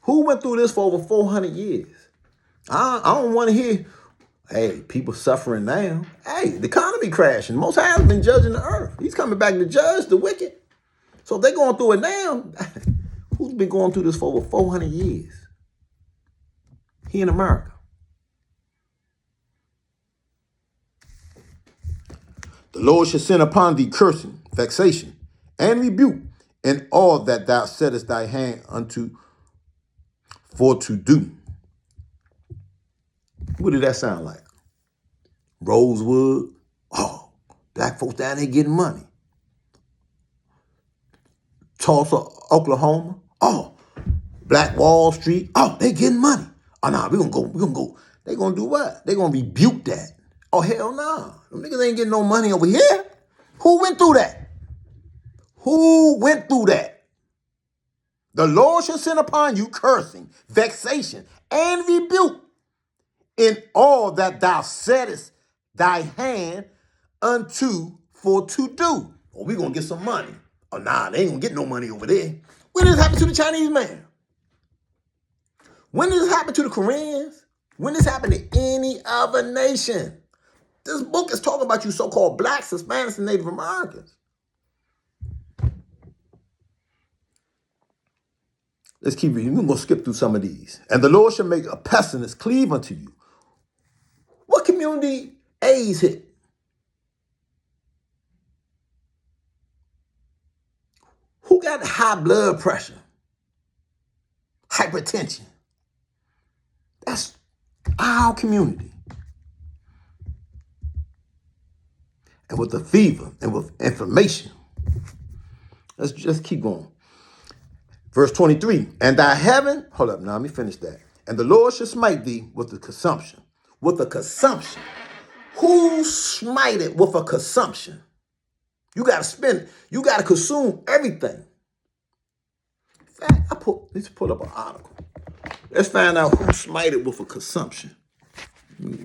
Who went through this for over 400 years? I don't want to hear, hey, people suffering now. Hey, the economy crashing. Most High has been judging the earth. He's coming back to judge the wicked. So if they're going through it now, who's been going through this for over 400 years? Here in America. The Lord shall send upon thee cursing, vexation, and rebuke in all that thou settest thy hand unto for to do. What did that sound like? Rosewood? Oh, black folks down there getting money. Tulsa, Oklahoma? Oh, Black Wall Street? Oh, they getting money. Oh, no, we're gonna go. They gonna do what? They gonna rebuke that. Oh, hell no. Them niggas ain't getting no money over here. Who went through that? Who went through that? The Lord shall send upon you cursing, vexation, and rebuke in all that thou settest thy hand unto for to do. Oh, we gonna get some money. Oh, nah, they ain't gonna get no money over there. When did this happen to the Chinese man? When did this happen to the Koreans? When did this happen to any other nation? This book is talking about you so-called blacks, Hispanics, and Native Americans. Let's keep reading. We're going to skip through some of these. And the Lord shall make a pestilence cleave unto you. What community AIDS hit? Who got high blood pressure? Hypertension? That's our community. And with the fever and with inflammation. Let's just keep going. Verse 23, and thy heaven, hold up, now let me finish that. And the Lord shall smite thee with the consumption. With a consumption. Who smited with a consumption? You got to spend it. You got to consume everything. In fact, let's put up an article. Let's find out who smited with a consumption.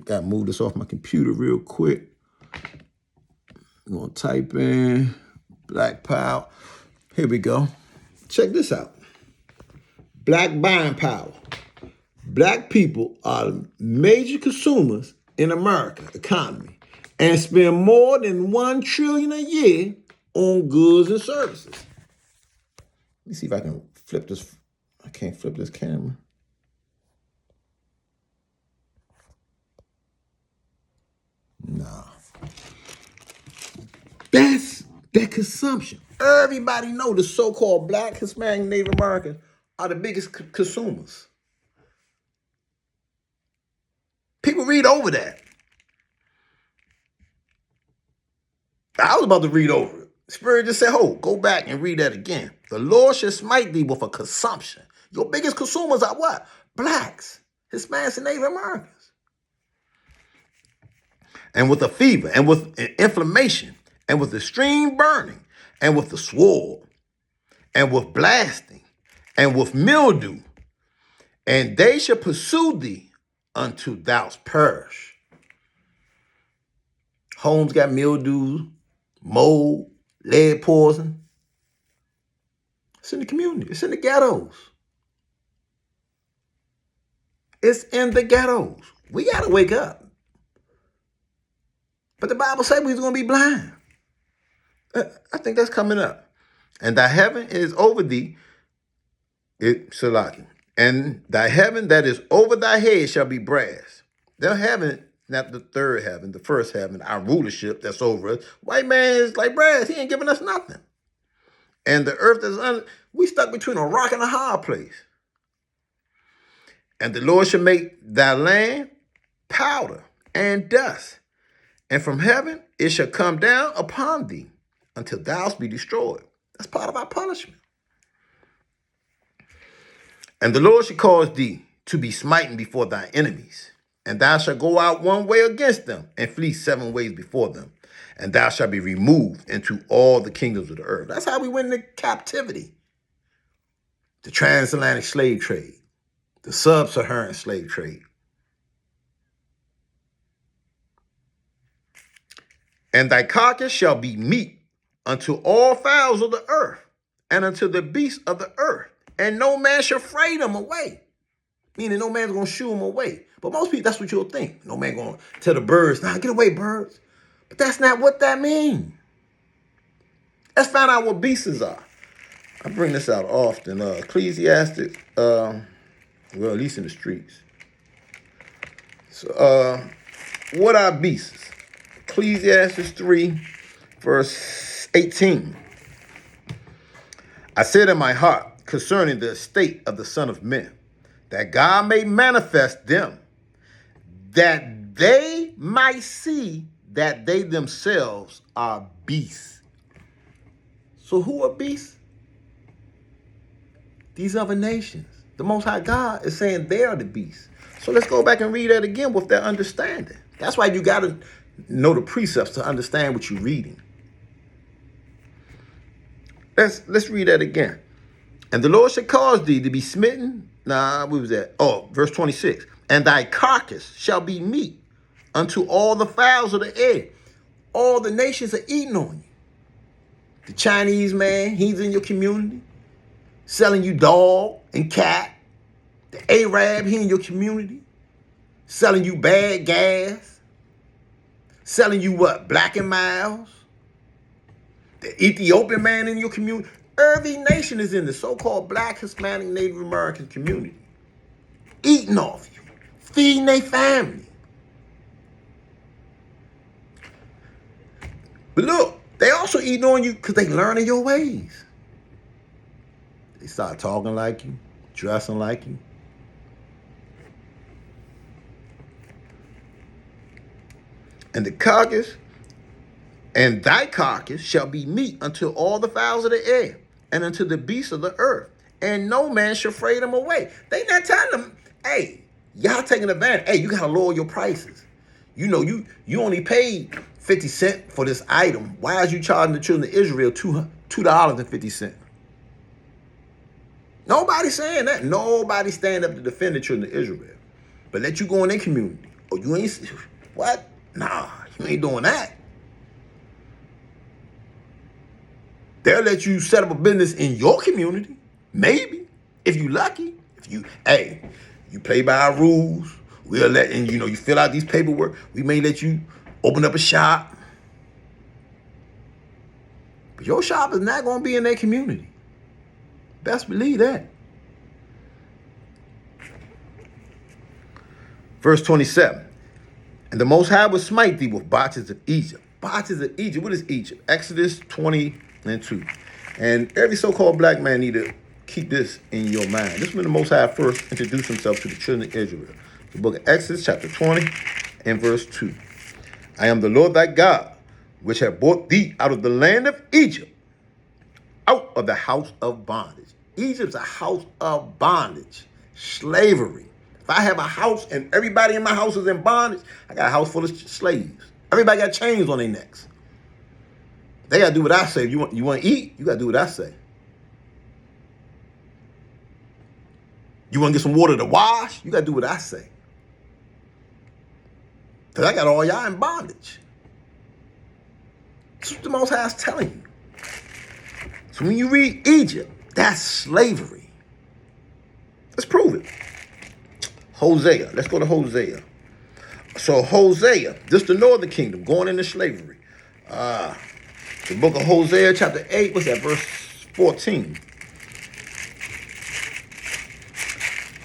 Got to move this off my computer real quick. I'm going to type in Black Power. Here we go. Check this out. black buying power. Black people are major consumers in America economy and spend more than $1 trillion a year on goods and services. Let me see if I can flip this. I can't flip this camera. Nah. That's that consumption. Everybody know the so-called black, Hispanic, Native Americans are the biggest consumers. People read over that. I was about to read over it. Spirit just said, "Oh, go back and read that again. The Lord shall smite thee with a consumption." Your biggest consumers are what? Blacks, Hispanics, and Native Americans. And with a fever, and with inflammation, and with extreme burning, and with the sword, and with blasting, and with mildew. And they shall pursue thee until thou perish. Homes got mildew, mold, lead poison. It's in the community. It's in the ghettos. It's in the ghettos. We got to wake up. But the Bible said we was going to be blind. I think that's coming up. And thy heaven is over thee, Salaki. And thy heaven that is over thy head shall be brass. The heaven, not the third heaven, the first heaven, our rulership that's over us. White man is like brass. He ain't giving us nothing. And the earth is under, we stuck between a rock and a hard place. And the Lord shall make thy land powder and dust. And from heaven it shall come down upon thee until thou be destroyed. That's part of our punishment. And the Lord shall cause thee to be smitten before thy enemies. And thou shalt go out one way against them and flee 7 ways before them. And thou shalt be removed into all the kingdoms of the earth. That's how we went into captivity. The transatlantic slave trade. The sub-Saharan slave trade. And thy carcass shall be meat unto all fowls of the earth, and unto the beasts of the earth, and no man shall fray them away. Meaning no man's going to shoo them away. But most people, that's what you'll think. No man going to tell the birds, nah, get away, birds. But that's not what that means. Let's find out what beasts are. I bring this out often. Ecclesiastes, well, at least in the streets. So, what are beasts? Ecclesiastes 3, verse 18. I said in my heart concerning the estate of the Son of Men, that God may manifest them, that they might see that they themselves are beasts. So who are beasts? These other nations. The Most High God is saying they are the beasts. So let's go back and read that again with that understanding. That's why you got to know the precepts to understand what you're reading. Let's read that again. And the Lord shall cause thee to be smitten. Where was that? Oh, verse 26. And thy carcass shall be meat unto all the fowls of the air. All the nations are eating on you. The Chinese man, he's in your community, selling you dog and cat. The Arab, he in your community, selling you bad gas. Selling you what? Black and Miles. The Ethiopian man in your community. Every nation is in the so-called black, Hispanic, Native American community. Eating off you. Feeding their family. But look, they also eating on you because they learning your ways. They start talking like you, dressing like you. And the carcass, and thy carcass shall be meat unto all the fowls of the air, and unto the beasts of the earth, and no man shall fray them away. They not telling them, hey, y'all taking advantage. Hey, you gotta lower your prices. You know, you only paid 50 cents for this item. Why is you charging the children of Israel $2.50? Nobody saying that. Nobody stand up to defend the children of Israel. But let you go in their community. Oh, you ain't, what? Nah, you ain't doing that. They'll let you set up a business in your community, maybe, If you lucky, you play by our rules, we'll let, and you fill out these paperwork. We may let you open up a shop. But your shop is not going to be in their community. Best believe that. Verse 27. And the Most High will smite thee with botches of Egypt. Botches of Egypt. What is Egypt? Exodus 20:2. And every so-called black man need to keep this in your mind. This is when the Most High first introduced himself to the children of Israel. The book of Exodus, chapter 20, and verse 2. I am the Lord thy God, which have brought thee out of the land of Egypt, out of the house of bondage. Egypt's a house of bondage, slavery. If I have a house and everybody in my house is in bondage, I got a house full of slaves. Everybody got chains on their necks. They got to do what I say. If you want to eat, you got to do what I say. You want to get some water to wash, you got to do what I say. Because I got all y'all in bondage. That's what the Most High is telling you. So when you read Egypt, that's slavery. Let's prove it. Hosea. Let's go to Hosea. So Hosea, this is the northern kingdom going into slavery. The book of Hosea, chapter 8, what's that, verse 14?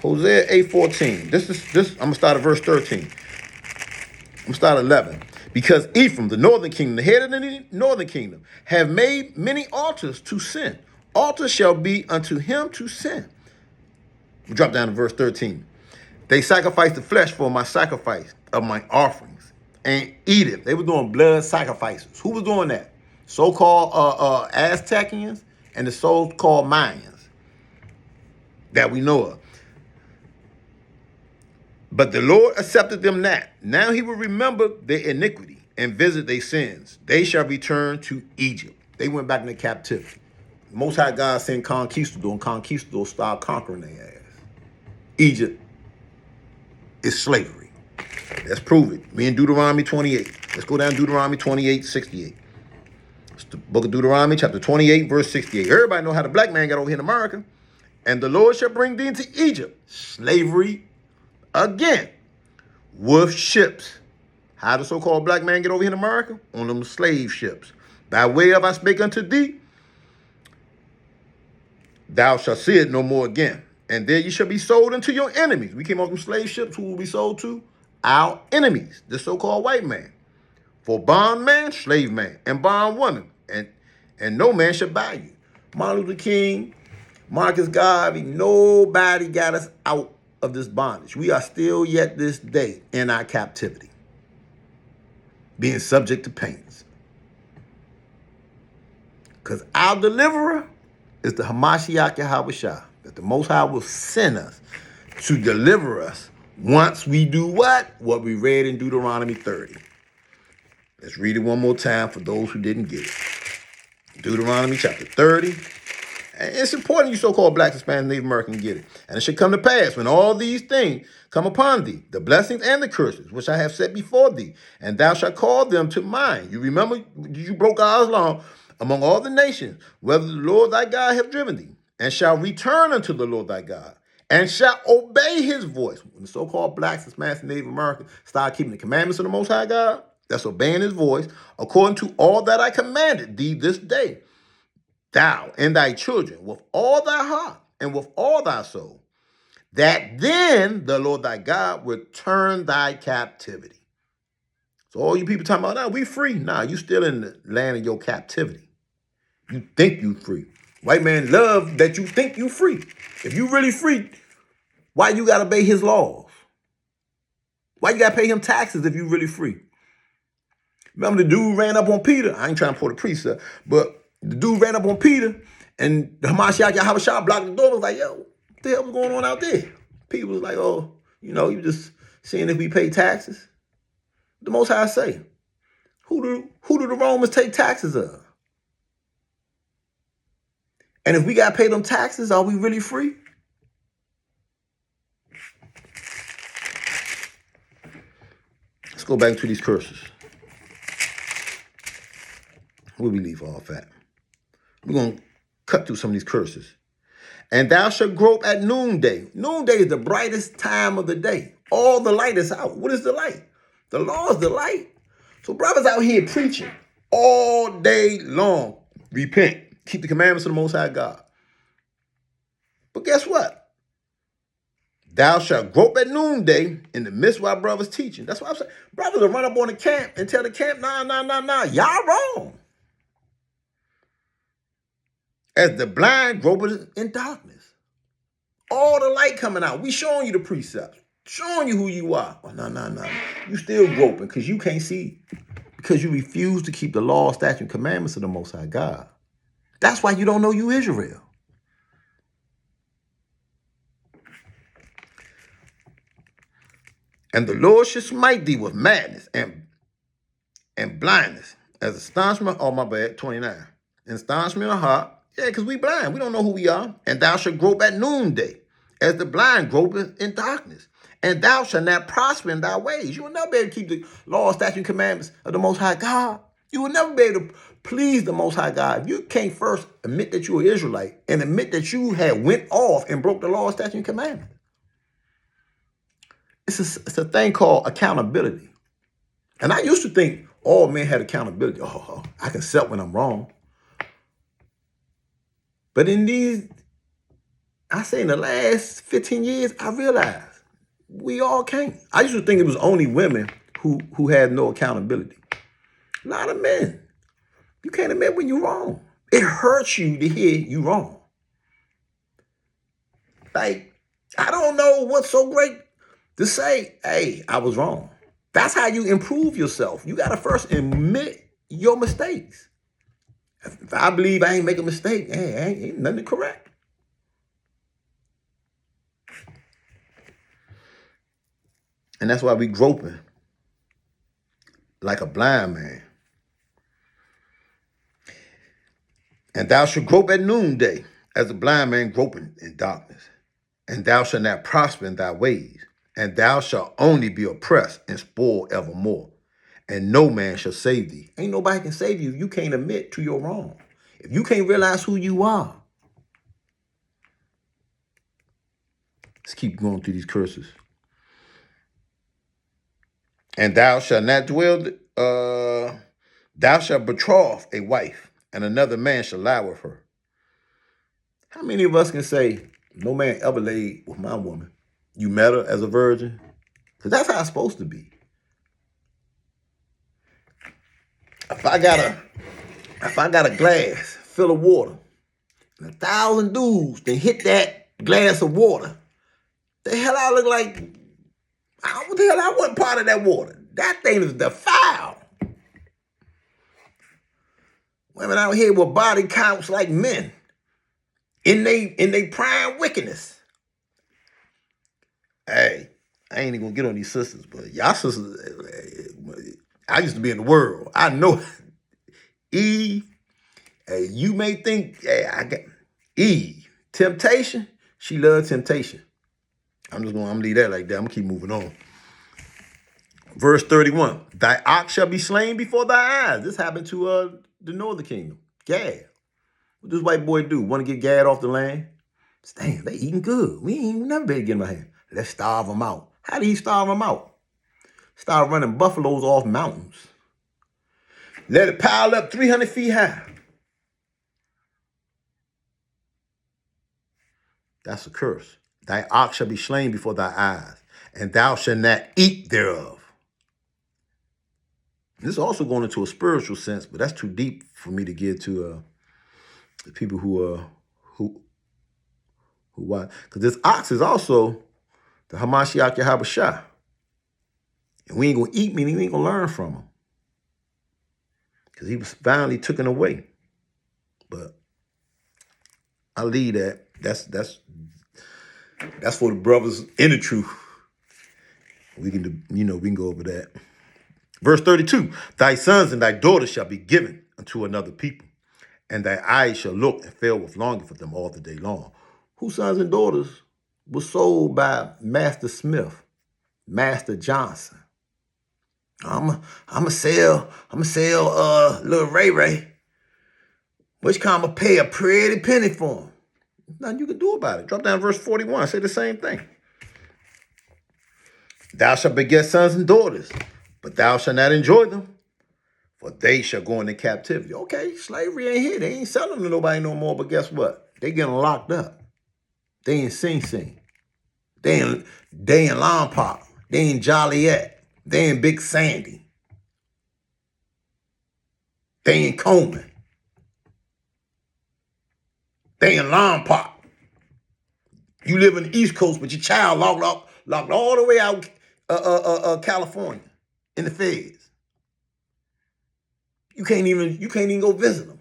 Hosea 8:14. This. I'm gonna start at verse 13. I'm gonna start at 11. Because Ephraim, the northern kingdom, the head of the northern kingdom, have made many altars to sin. Altars shall be unto him to sin. We drop down to verse 13. They sacrifice the flesh for my sacrifice of my offerings and eat it. They were doing blood sacrifices. Who was doing that? So-called Aztecians and the so-called Mayans that we know of. But the Lord accepted them not. Now he will remember their iniquity and visit their sins. They shall return to Egypt. They went back into captivity. Most High God sent conquistadors, and conquistadors started conquering their ass. Egypt is slavery. Let's prove it. We in Deuteronomy 28. Let's go down to Deuteronomy 28:68. It's the book of Deuteronomy, chapter 28, verse 68. Everybody know how the black man got over here in America. And the Lord shall bring thee into Egypt, slavery again, with ships. How the so-called black man get over here in America? On them slave ships. By way of I spake unto thee, thou shalt see it no more again. And there you shall be sold unto your enemies. We came off them slave ships. Who will be sold to? Our enemies, the so-called white man. For bondman, slave man, and bondwoman, and no man shall buy you. Martin Luther King, Marcus Garvey, nobody got us out of this bondage. We are still yet this day in our captivity, being subject to pains. Because our deliverer is the Hamashiach Yahushua, that the Most High will send us to deliver us once we do what? What we read in Deuteronomy 30. Let's read it one more time for those who didn't get it. Deuteronomy chapter 30. And it's important you so-called black, Hispanic, Native American get it. And it should come to pass when all these things come upon thee, the blessings and the curses, which I have set before thee, and thou shalt call them to mind. You remember you broke God's law among all the nations, whether the Lord thy God have driven thee, and shall return unto the Lord thy God, and shall obey his voice. When the so-called blacks, Hispanics, and Native Americans start keeping the commandments of the Most High God, that's obeying his voice, according to all that I commanded thee this day, thou and thy children, with all thy heart and with all thy soul, that then the Lord thy God will turn thy captivity. So all you people talking about, nah, we free. Nah, you still in the land of your captivity. You think you free. White man love that you think you free. If you really free, why you got to obey his laws? Why you got to pay him taxes if you really free? Remember the dude ran up on Peter? I ain't trying to put a precept, but the dude ran up on Peter, and the Hamashiach Yahushua blocked the door. Was like, yo, what the hell was going on out there? Peter was like, oh, you just seeing if we pay taxes. The Most High say, who do the Romans take taxes of? And if we got to pay them taxes, are we really free? Let's go back to these curses. Where we leave off at? We're going to cut through some of these curses. And thou shalt grope at noonday. Noonday is the brightest time of the day. All the light is out. What is the light? The law is the light. So brothers out here preaching all day long. Repent. Keep the commandments of the Most High God. But guess what? Thou shalt grope at noonday in the midst of our brothers' teaching. That's what I'm saying. Brothers will run up on the camp and tell the camp, nah. Y'all wrong. As the blind gropers in darkness. All the light coming out. We showing you the precepts. Showing you who you are. Oh, no. You still groping because you can't see. Because you refuse to keep the law, statutes, and commandments of the Most High God. That's why you don't know you Israel. And the Lord shall smite thee with madness and blindness. As astonishment, 29. And astonishment of heart. Yeah, because we blind. We don't know who we are. And thou shalt grope at noonday, as the blind gropeth in darkness. And thou shalt not prosper in thy ways. You will never be able to keep the law, statutes, and commandments of the Most High God. You will never be able to please the Most High God. If you can't first admit that you're an Israelite and admit that you had went off and broke the law, statutes, and commandments. It's a thing called accountability. And I used to think all men had accountability. Oh, I can accept when I'm wrong. But in the last 15 years, I realized we all can't. I used to think it was only women who had no accountability. A lot of men. You can't admit when you're wrong. It hurts you to hear you wrong. Like, I don't know what's so great to say, hey, I was wrong. That's how you improve yourself. You got to first admit your mistakes. If I believe I ain't make a mistake, hey, ain't nothing to correct. And that's why we groping like a blind man. And thou shalt grope at noonday, as a blind man groping in darkness. And thou shalt not prosper in thy ways. And thou shalt only be oppressed and spoiled evermore. And no man shall save thee. Ain't nobody can save you if you can't admit to your wrong. If you can't realize who you are. Let's keep going through these curses. And thou shalt not thou shalt betroth a wife, and another man shall lie with her. How many of us can say, no man ever laid with my woman? You met her as a virgin? Because that's how it's supposed to be. If I got a glass full of water, and 1,000 dudes then hit that glass of water, the hell I look like, what the hell I wasn't part of that water? That thing is defiled. Women out here with body counts like men in they prime wickedness. Hey, I ain't even gonna get on these sisters, but y'all sisters, I used to be in the world. I know Eve. You may think, I got Eve. Temptation, she loved temptation. I'm gonna leave that like that. I'm gonna keep moving on. Verse 31, thy ox shall be slain before thy eyes. This happened to the northern kingdom, Gad. What does this white boy do? Want to get Gad off the land? Damn, they eating good. We ain't never been getting my hand. Let's starve them out. How did he starve them out? Start running buffaloes off mountains. Let it pile up 300 feet high. That's a curse. Thy ox shall be slain before thy eyes, and thou shalt not eat thereof. This is also going into a spiritual sense, but that's too deep for me to get to the people who watch. Because this ox is also the Hamashiach Yahabashah. And we ain't going to eat meaning we ain't going to learn from him. Because he was finally taken away. But I'll leave that. That's for the brothers in the truth. We can go over that. Verse 32, thy sons and thy daughters shall be given unto another people, and thy eyes shall look and fail with longing for them all the day long. Whose sons and daughters were sold by Master Smith, Master Johnson? I'ma sell little Ray Ray. Which kind of pay a pretty penny for him? Nothing you can do about it. Drop down verse 41. Say the same thing. Thou shalt beget sons and daughters, but thou shalt not enjoy them, for they shall go into captivity. Okay, slavery ain't here. They ain't selling to nobody no more, but guess what? They getting locked up. They in Sing Sing. They in Lompoc. They in Joliet. They in Big Sandy. They in Coleman. They in Lompoc. You live in the East Coast, but your child locked all the way out California in the feds. You can't even go visit them.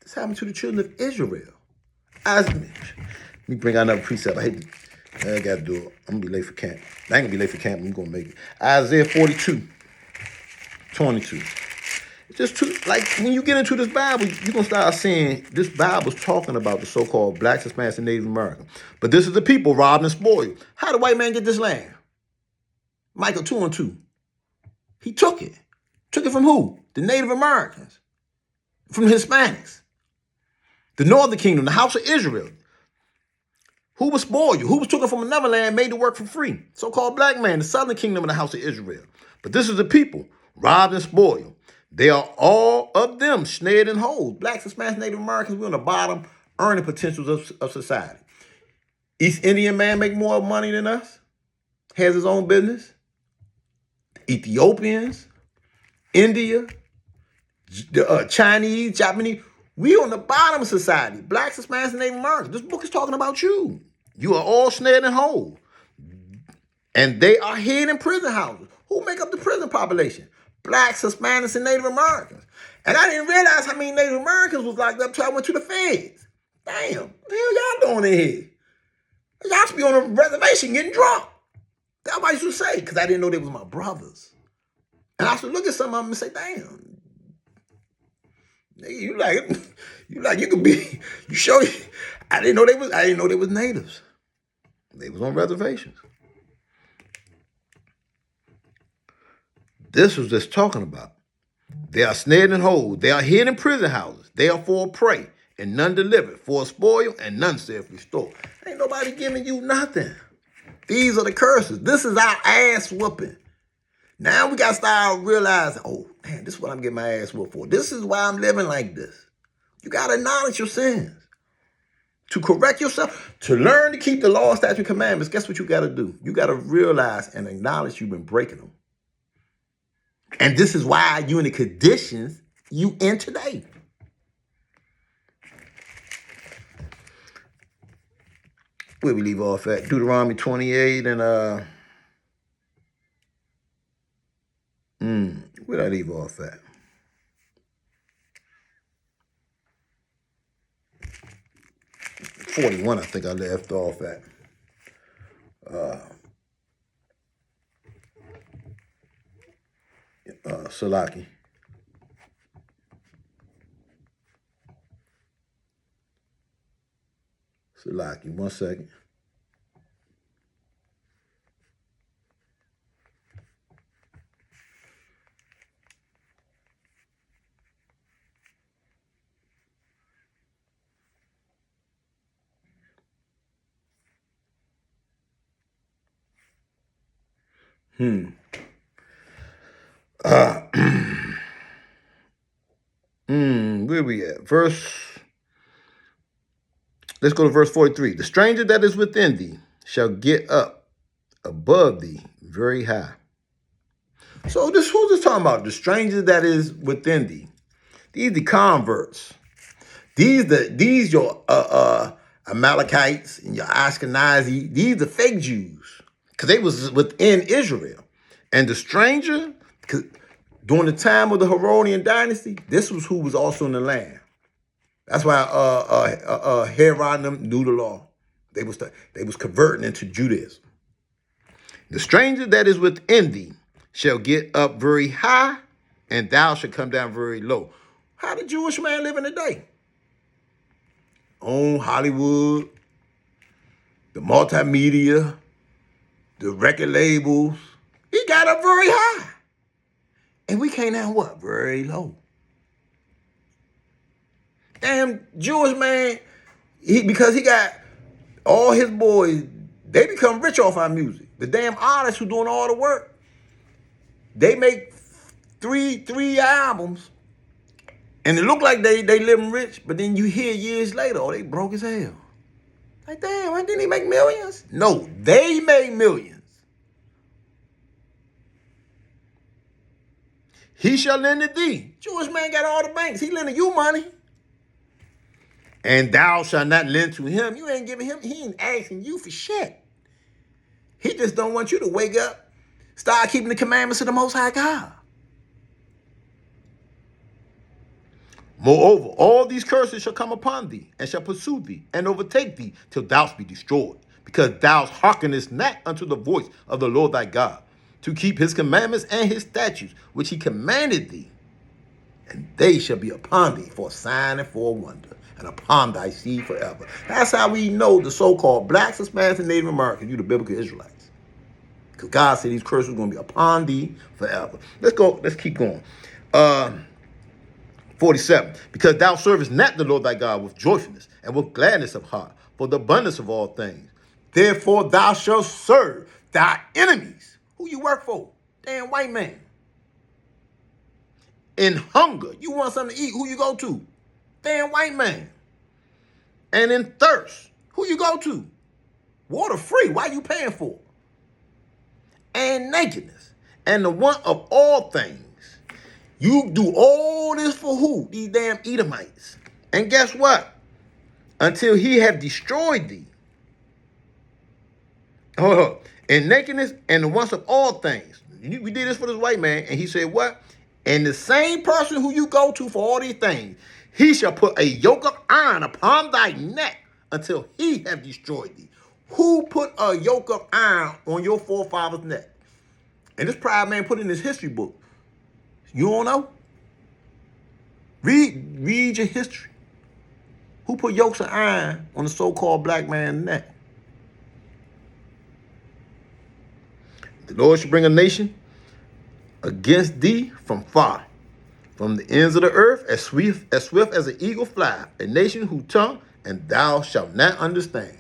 This happened to the children of Israel. Let me bring out another precept. I gotta do it. I'm gonna be late for camp. I ain't gonna be late for camp. I'm gonna make it. Isaiah 42:22. Just like when you get into this Bible, you're gonna start seeing this Bible's talking about the so-called blacks, Hispanics, and Native Americans. But this is the people robbed and spoiled. How did white man get this land? Micah 2:2. He took it. Took it from who? The Native Americans. From the Hispanics. The Northern Kingdom, the house of Israel. Who was spoiled you? Who was taken from another land, made to work for free? So-called black man, the Southern Kingdom, and the house of Israel. But this is the people robbed and spoiled. They are all of them snared in holes. Blacks, Hispanics, Native Americans, we're on the bottom earning potentials of society. East Indian man make more money than us, has his own business. Ethiopians, India, Chinese, Japanese, we on the bottom of society. Blacks, Hispanics, and Native Americans. This book is talking about you. You are all snared in holes. And they are hid in prison houses. Who make up the prison population? Blacks, Hispanics, and Native Americans. And I didn't realize how many Native Americans was locked up until I went to the feds. Damn, what the hell y'all doing in here? Y'all should be on a reservation getting drunk. That's what I used to say, because I didn't know they was my brothers. And I should look at some of them and say, damn, nigga, you could be, you sure? I didn't know they was natives. They was on reservations. This was just talking about. They are snared in holes. They are hid in prison houses. They are for a prey, and none delivered. For a spoil, and none saith restore. Ain't nobody giving you nothing. These are the curses. This is our ass whooping. Now we got to start realizing, oh, man, this is what I'm getting my ass whooped for. This is why I'm living like this. You got to acknowledge your sins. To correct yourself, to learn to keep the law, statute, commandments, guess what you got to do? You got to realize and acknowledge you've been breaking them. And this is why you in the conditions you in today. Where we leave off at? Deuteronomy 28 and where'd I leave off at? '41, I think I left off at. Salaki. Salaki, 1 second. Where we at? Let's go to verse 43. The stranger that is within thee shall get up above thee very high. So who's this talking about? The stranger that is within thee. These the converts. These your Amalekites and your Ashkenazi. These the fake Jews. Because they was within Israel. And the stranger, during the time of the Herodian dynasty, this was who was also in the land. That's why Herod and them knew the law. They was converting into Judaism. The stranger that is within thee shall get up very high, and thou shalt come down very low. How the Jewish man living today? On Hollywood, the multimedia, the record labels. He got up very high. And we came down what? Very low. Damn Jewish man Because he got all his boys, they become rich off our music. The damn artists who doing all the work, they make three albums, and it look like they living rich, but then you hear years later, oh, they broke as hell. Like, damn, why didn't he make millions? No, they made millions. He shall lend it thee. Jewish man got all the banks. He lending you money. And thou shalt not lend to him. You ain't giving him, he ain't asking you for shit. He just don't want you to wake up, start keeping the commandments of the Most High God. Moreover, all these curses shall come upon thee, and shall pursue thee, and overtake thee, till thou be destroyed, because thou hearkenest not unto the voice of the Lord thy God, to keep his commandments and his statutes, which he commanded thee. And they shall be upon thee for a sign and for a wonder, and upon thy seed forever. That's how we know the so-called blacks, Hispanics, and Native Americans, you the biblical Israelites. Because God said these curses are going to be upon thee forever. Let's keep going. 47. Because thou servest not the Lord thy God with joyfulness and with gladness of heart, for the abundance of all things. Therefore thou shalt serve thy enemies. Who you work for? Damn white man. In hunger. You want something to eat, who you go to? Damn white man. And in thirst. Who you go to? Water free. Why you paying for? And nakedness. And the want of all things. You do all this for who? These damn Edomites. And guess what? Until he have destroyed thee. Hold up. And nakedness and the wants of all things. We did this for this white man. And he said what? And the same person who you go to for all these things, he shall put a yoke of iron upon thy neck until he have destroyed thee. Who put a yoke of iron on your forefathers' neck? And this pride man put in his history book. You don't know? Read your history. Who put yokes of iron on the so-called black man's neck? The Lord shall bring a nation against thee from far, from the ends of the earth, as swift as an eagle fly, a nation whose tongue and thou shalt not understand.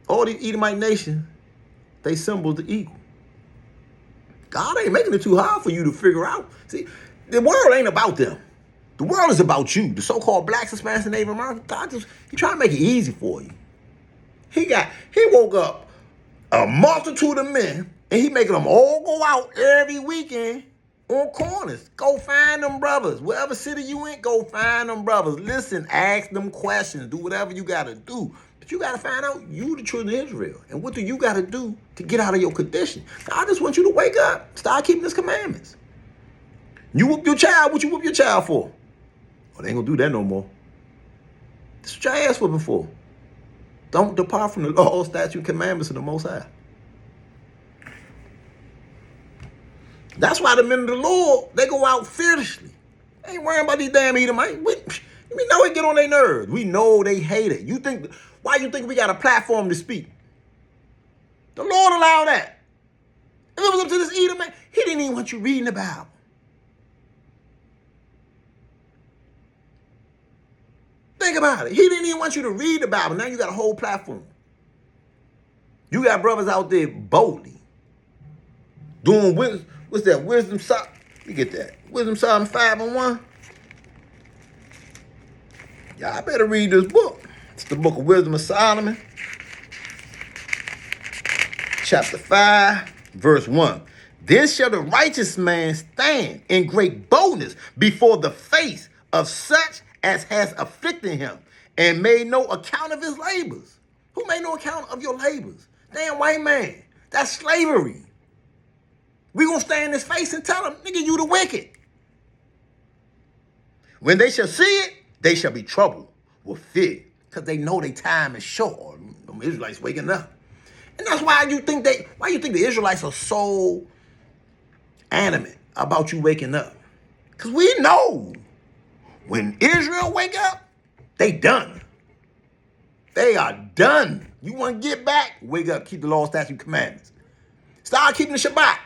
All these Edomite nations, they symbol the eagle. God ain't making it too hard for you to figure out. See, the world ain't about them. The world is about you. The so-called blacks, Hispanics, and Native Americans. God he trying to make it easy for you. He woke up a multitude of men, and he making them all go out every weekend on corners. Go find them brothers. Wherever city you in, go find them brothers. Listen, ask them questions. Do whatever you got to do. But you got to find out you the children of Israel. And what do you got to do to get out of your condition? God just wants you to wake up. Start keeping his commandments. You whoop your child. What you whoop your child for? Oh, they ain't going to do that no more. That's what your ass whooping for. Don't depart from the law, statute, commandments of the Most High. That's why the men of the Lord, they go out fearlessly. They ain't worrying about these damn Edomites. We know it get on their nerves. We know they hate it. Why you think we got a platform to speak? The Lord allowed that. If it was up to this Edomite, he didn't even want you reading the Bible. Think about it. He didn't even want you to read the Bible. Now you got a whole platform. You got brothers out there boldly doing what's that? Wisdom Solomon. You get that? Wisdom Solomon 5:1. Y'all better read this book. It's the book of Wisdom of Solomon. Chapter 5, verse 1. Then shall the righteous man stand in great boldness before the face of such as has afflicted him, and made no account of his labors. Who made no account of your labors? Damn white man. That's slavery. We gonna stand in his face and tell him, nigga, you the wicked. When they shall see it, they shall be troubled with fear, because they know their time is short. Them Israelites waking up. And that's why you think the Israelites are so adamant about you waking up. Because we know when Israel wake up, they done. They are done. You want to get back? Wake up, keep the law, statute, commandments. Start keeping the Shabbat.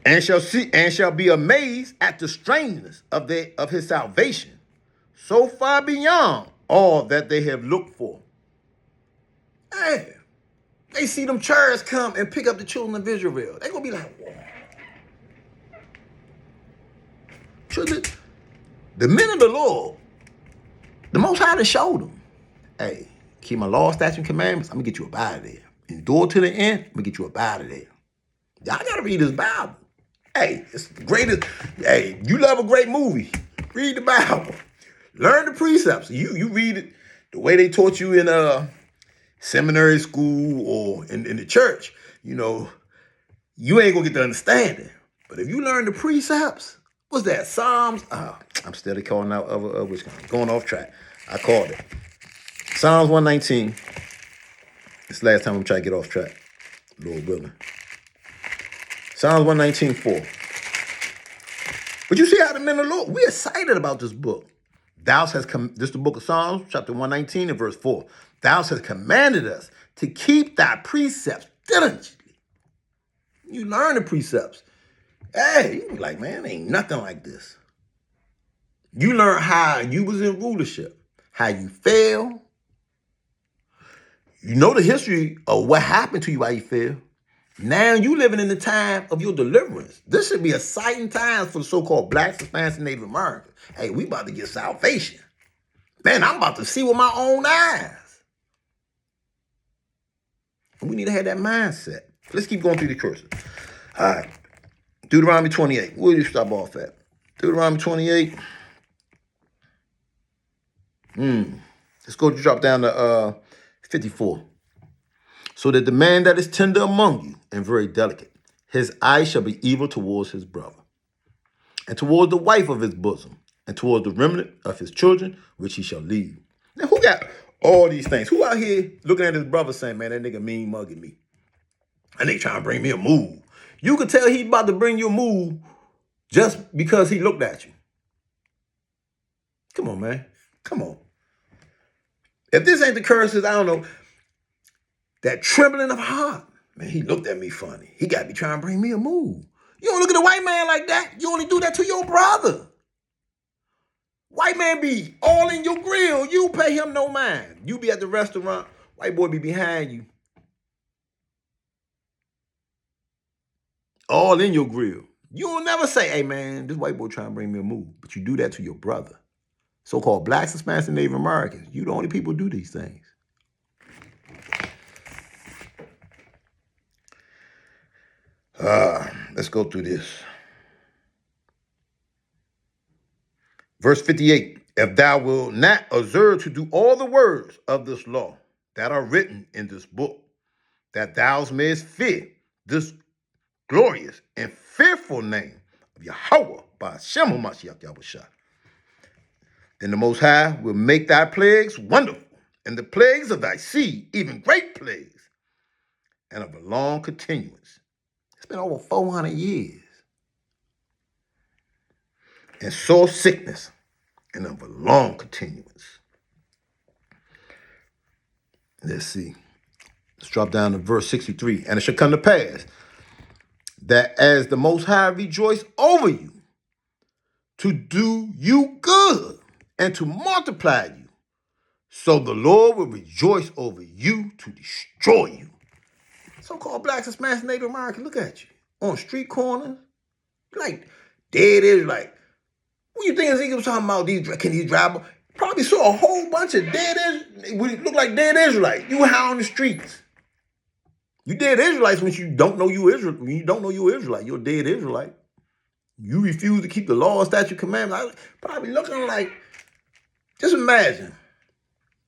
and shall be amazed at the strangeness of his salvation, so far beyond all that they have looked for. Hey, they see them chariots come and pick up the children of Israel. They're gonna be like, whoa. The men of the Lord, the Most High to show them, hey, keep my law, statutes, and commandments, I'm gonna get you up out of there. Endure to the end, I'm gonna get you up out of there. Y'all gotta read this Bible. Hey, it's the greatest. Hey, you love a great movie, read the Bible. Learn the precepts. You read it the way they taught you in seminary school or in the church. You know, you ain't gonna get the understanding. But if you learn the precepts, what's that? Psalms? I'm steady calling out which going off track. I called it. Psalms 119. It's the last time I'm trying to get off track. Lord willing. Psalms 119:4. But you see how the men of the Lord, we're excited about this book. This is the book of Psalms, chapter 119 and verse 4. Thou hast commanded us to keep thy precepts diligently. You learn the precepts. Hey, you be like, man, ain't nothing like this. You learn how you was in rulership, how you failed. You know the history of what happened to you while you failed. Now you living in the time of your deliverance. This should be exciting times for the so-called blacks, Hispanics, and Native Americans. Hey, we about to get salvation. Man, I'm about to see with my own eyes. And we need to have that mindset. Let's keep going through the curses. All right. Deuteronomy 28. Where do you stop off at? Deuteronomy 28. Let's go drop down to 54. So that the man that is tender among you and very delicate, his eye shall be evil towards his brother, and towards the wife of his bosom, and towards the remnant of his children, which he shall leave. Now, who got all these things? Who out here looking at his brother saying, man, that nigga mean mugging me? And they trying to bring me a move. You could tell he about to bring you a move just because he looked at you. Come on, man. Come on. If this ain't the curses, I don't know. That trembling of heart. Man, he looked at me funny. He got me trying to bring me a move. You don't look at a white man like that. You only do that to your brother. White man be all in your grill. You pay him no mind. You be at the restaurant. White boy be behind you. All in your grill. You will never say, hey, man, this white boy trying to bring me a move. But you do that to your brother. So-called blacks, Hispanics, and Native Americans. You the only people who do these things. Let's go through this. Verse 58. If thou wilt not observe to do all the words of this law that are written in this book, that thou mayest fear this glorious and fearful name of Yahweh by Hashem HaMashiach Yahushua, then the Most High will make thy plagues wonderful, and the plagues of thy seed even great plagues, and of a long continuance. It's been over 400 years. And sore sickness, and of a long continuance. Let's see. Let's drop down to verse 63. And it shall come to pass that as the Most High rejoice over you, to do you good and to multiply you, so the Lord will rejoice over you to destroy you. So-called blacks and Hispanics, Native Americans, look at you. On street corners, like dead Israelite. What you think Ezekiel was talking about? Can these drive? Probably saw a whole bunch of dead Israelites. Look like dead Israelites. You were high on the streets. You dead Israelites when you don't know you Israel. When you don't know you Israelite, you're a dead Israelite. You refuse to keep the law, statute, commandments. Probably looking like. Just imagine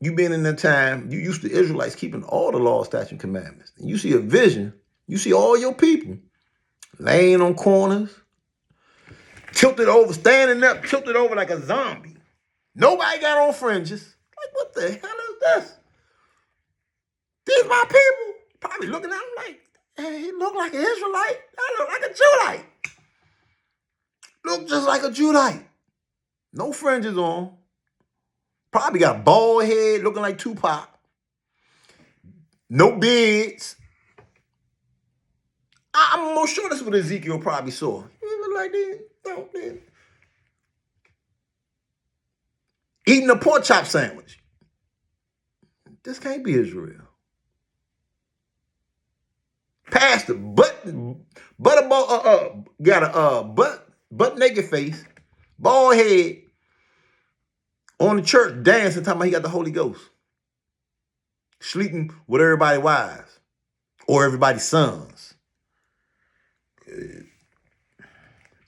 you been in that time. You used to Israelites keeping all the law, statute, commandments. And you see a vision. You see all your people laying on corners, tilted over, standing up, tilted over like a zombie. Nobody got on fringes. Like, what the hell is this? These my people. Probably looking at him like, hey, he look like an Israelite. I look like a Judite. Look just like a Judite. No fringes on. Probably got a bald head looking like Tupac. No beards. I'm almost sure that's what Ezekiel probably saw. He was like this, eating a pork chop sandwich. This can't be Israel. Pastor, got a butt naked face, bald head, on the church dancing, talking about he got the Holy Ghost, sleeping with everybody's wives or everybody's sons.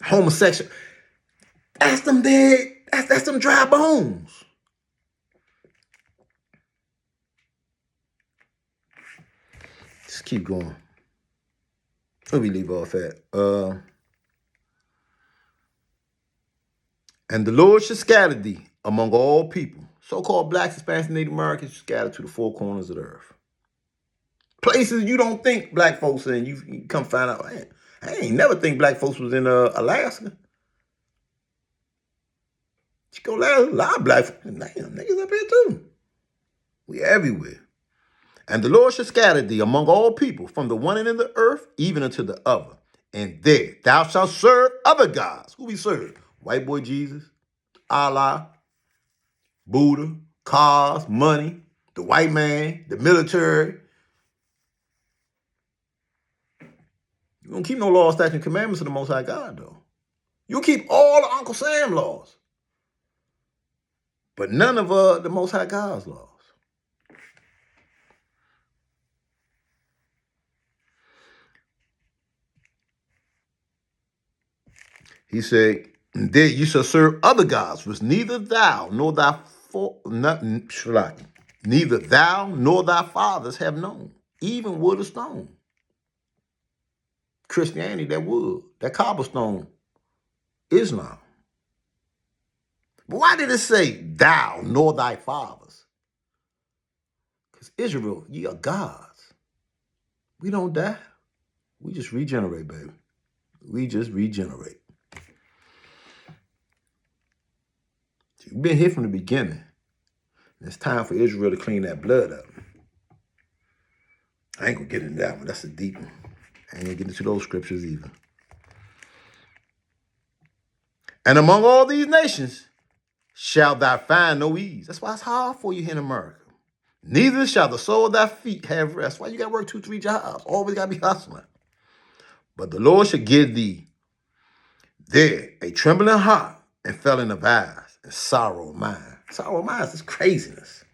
Homosexual. That's them dead. That's them dry bones. Just keep going. Where we leave off at? And the Lord shall scatter thee among all people. So-called blacks, Hispanics, and Native Americans scattered to the four corners of the earth. Places you don't think black folks in, you come find out, man, I ain't never think black folks was in Alaska. You go there, a lot of black folks, damn, niggas up here too. We everywhere. And the Lord shall scatter thee among all people, from the one end of the earth even unto the other. And there thou shalt serve other gods. Who we serve? White boy Jesus, Allah, Buddha, cars, money, the white man, the military. You don't keep no laws, statutes, and commandments of the Most High God, though. You keep all the Uncle Sam laws, but none of the Most High God's laws. He said, there you shall serve other gods, which neither thou nor thy fathers have known, even wood or stone. Christianity, that wood, that cobblestone, Islam. But why did it say thou nor thy fathers? Because Israel, ye are gods. We don't die. We just regenerate, baby. We just regenerate. You've been here from the beginning. It's time for Israel to clean that blood up. I ain't going to get into that one. That's a deep one. I ain't going to get into those scriptures either. And among all these nations shall thou find no ease. That's why it's hard for you here in America. Neither shall the sole of thy feet have rest. Why you got to work 2-3 jobs? Always got to be hustling. But the Lord shall give thee there a trembling heart and felling of eyes and sorrow of mind. Sorrow of mind is craziness.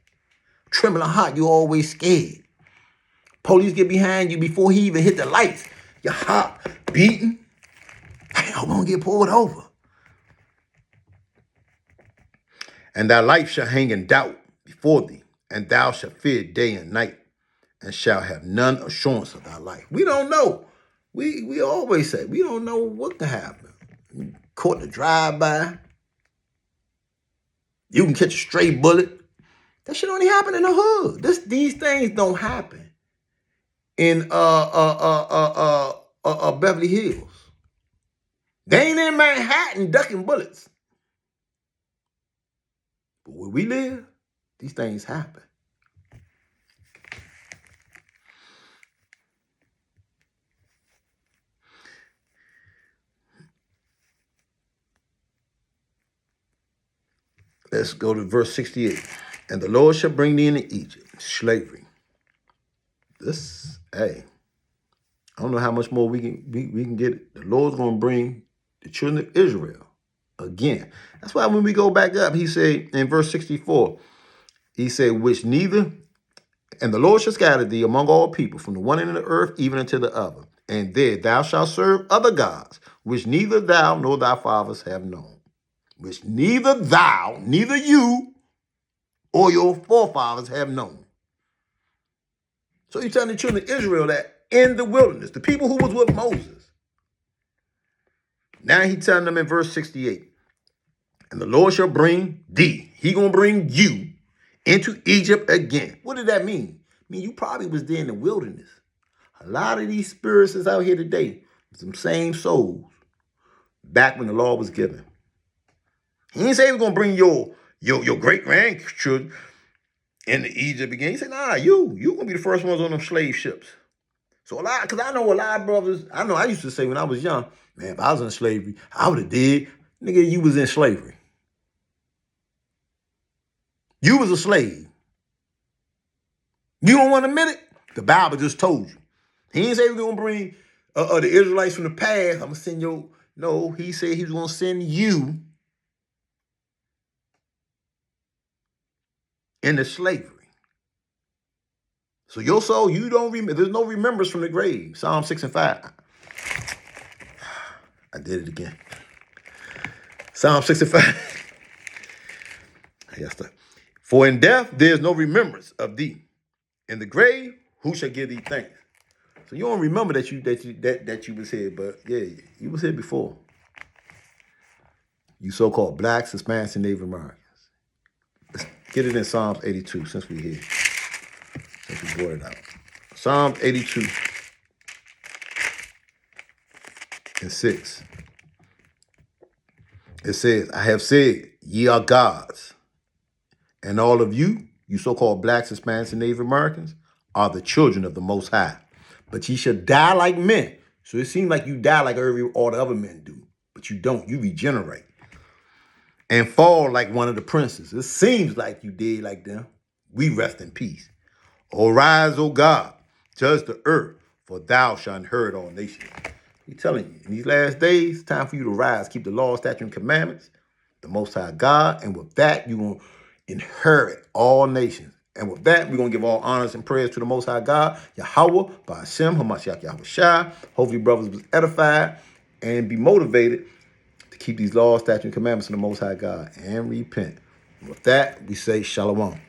Trembling heart, you always scared. Police get behind you before he even hit the lights. Your heart beating. I'm going to get pulled over. And thy life shall hang in doubt before thee, and thou shalt fear day and night, and shalt have none assurance of thy life. We don't know. We always say, we don't know what can happen. Caught in a drive-by. You can catch a stray bullet. That shit only happen in the hood. These things don't happen in Beverly Hills. They ain't in Manhattan ducking bullets. But where we live, these things happen. Let's go to verse 68. And the Lord shall bring thee into Egypt, slavery. I don't know how much more we can get it. The Lord's going to bring the children of Israel again. That's why when we go back up, he said in verse 64, he said, which neither, and the Lord shall scatter thee among all people, from the one end of the earth even unto the other. And there thou shalt serve other gods, which neither thou nor thy fathers have known. Which neither you, or your forefathers have known. So he's telling the children of Israel that in the wilderness, the people who was with Moses. Now he's telling them in verse 68, and the Lord shall bring thee, he gonna bring you into Egypt again. What did that mean? I mean, you probably was there in the wilderness. A lot of these spirits is out here today, some same souls, back when the law was given. He didn't say he was gonna bring your great-grandchildren into Egypt again. He said, nah, you gonna be the first ones on them slave ships. So because I know a lot of brothers, I know I used to say when I was young, man, if I was in slavery, I would have did. Nigga, you was in slavery. You was a slave. You don't want to admit it? The Bible just told you. He didn't say we're going to bring the Israelites from the past. I'm going to send you. No, he said he was going to send you into slavery. So your soul, you don't remember. There's no remembrance from the grave. Psalm 6 and 5. I did it again. Psalm 6 and 5. I got stuck. For in death there is no remembrance of thee. In the grave, who shall give thee thanks? So you don't remember that you was here, but yeah, you was here before. You so-called blacks, Hispanics, and Native Americans. Let's get it in Psalms 82 since we're here. Since we brought it out. Psalms 82 and 6. It says, I have said, ye are gods, and all of you, you so-called blacks, Hispanics, and Native Americans, are the children of the Most High. But ye shall die like men. So it seems like you die like all the other men do. But you don't. You regenerate. And fall like one of the princes. It seems like you did like them. We rest in peace. Arise, O God, judge the earth, for thou shalt inherit all nations. He's telling you, in these last days, it's time for you to rise, keep the law, statutes, and commandments, the Most High God, and with that, you're going to inherit all nations. And with that, we're going to give all honors and prayers to the Most High God, Yahweh, Ba'ashem, Hamashiach Yahweh Shai. Hopefully, brothers was edified and be motivated to keep these laws, statutes, and commandments of the Most High God and repent. With that, we say Shalom.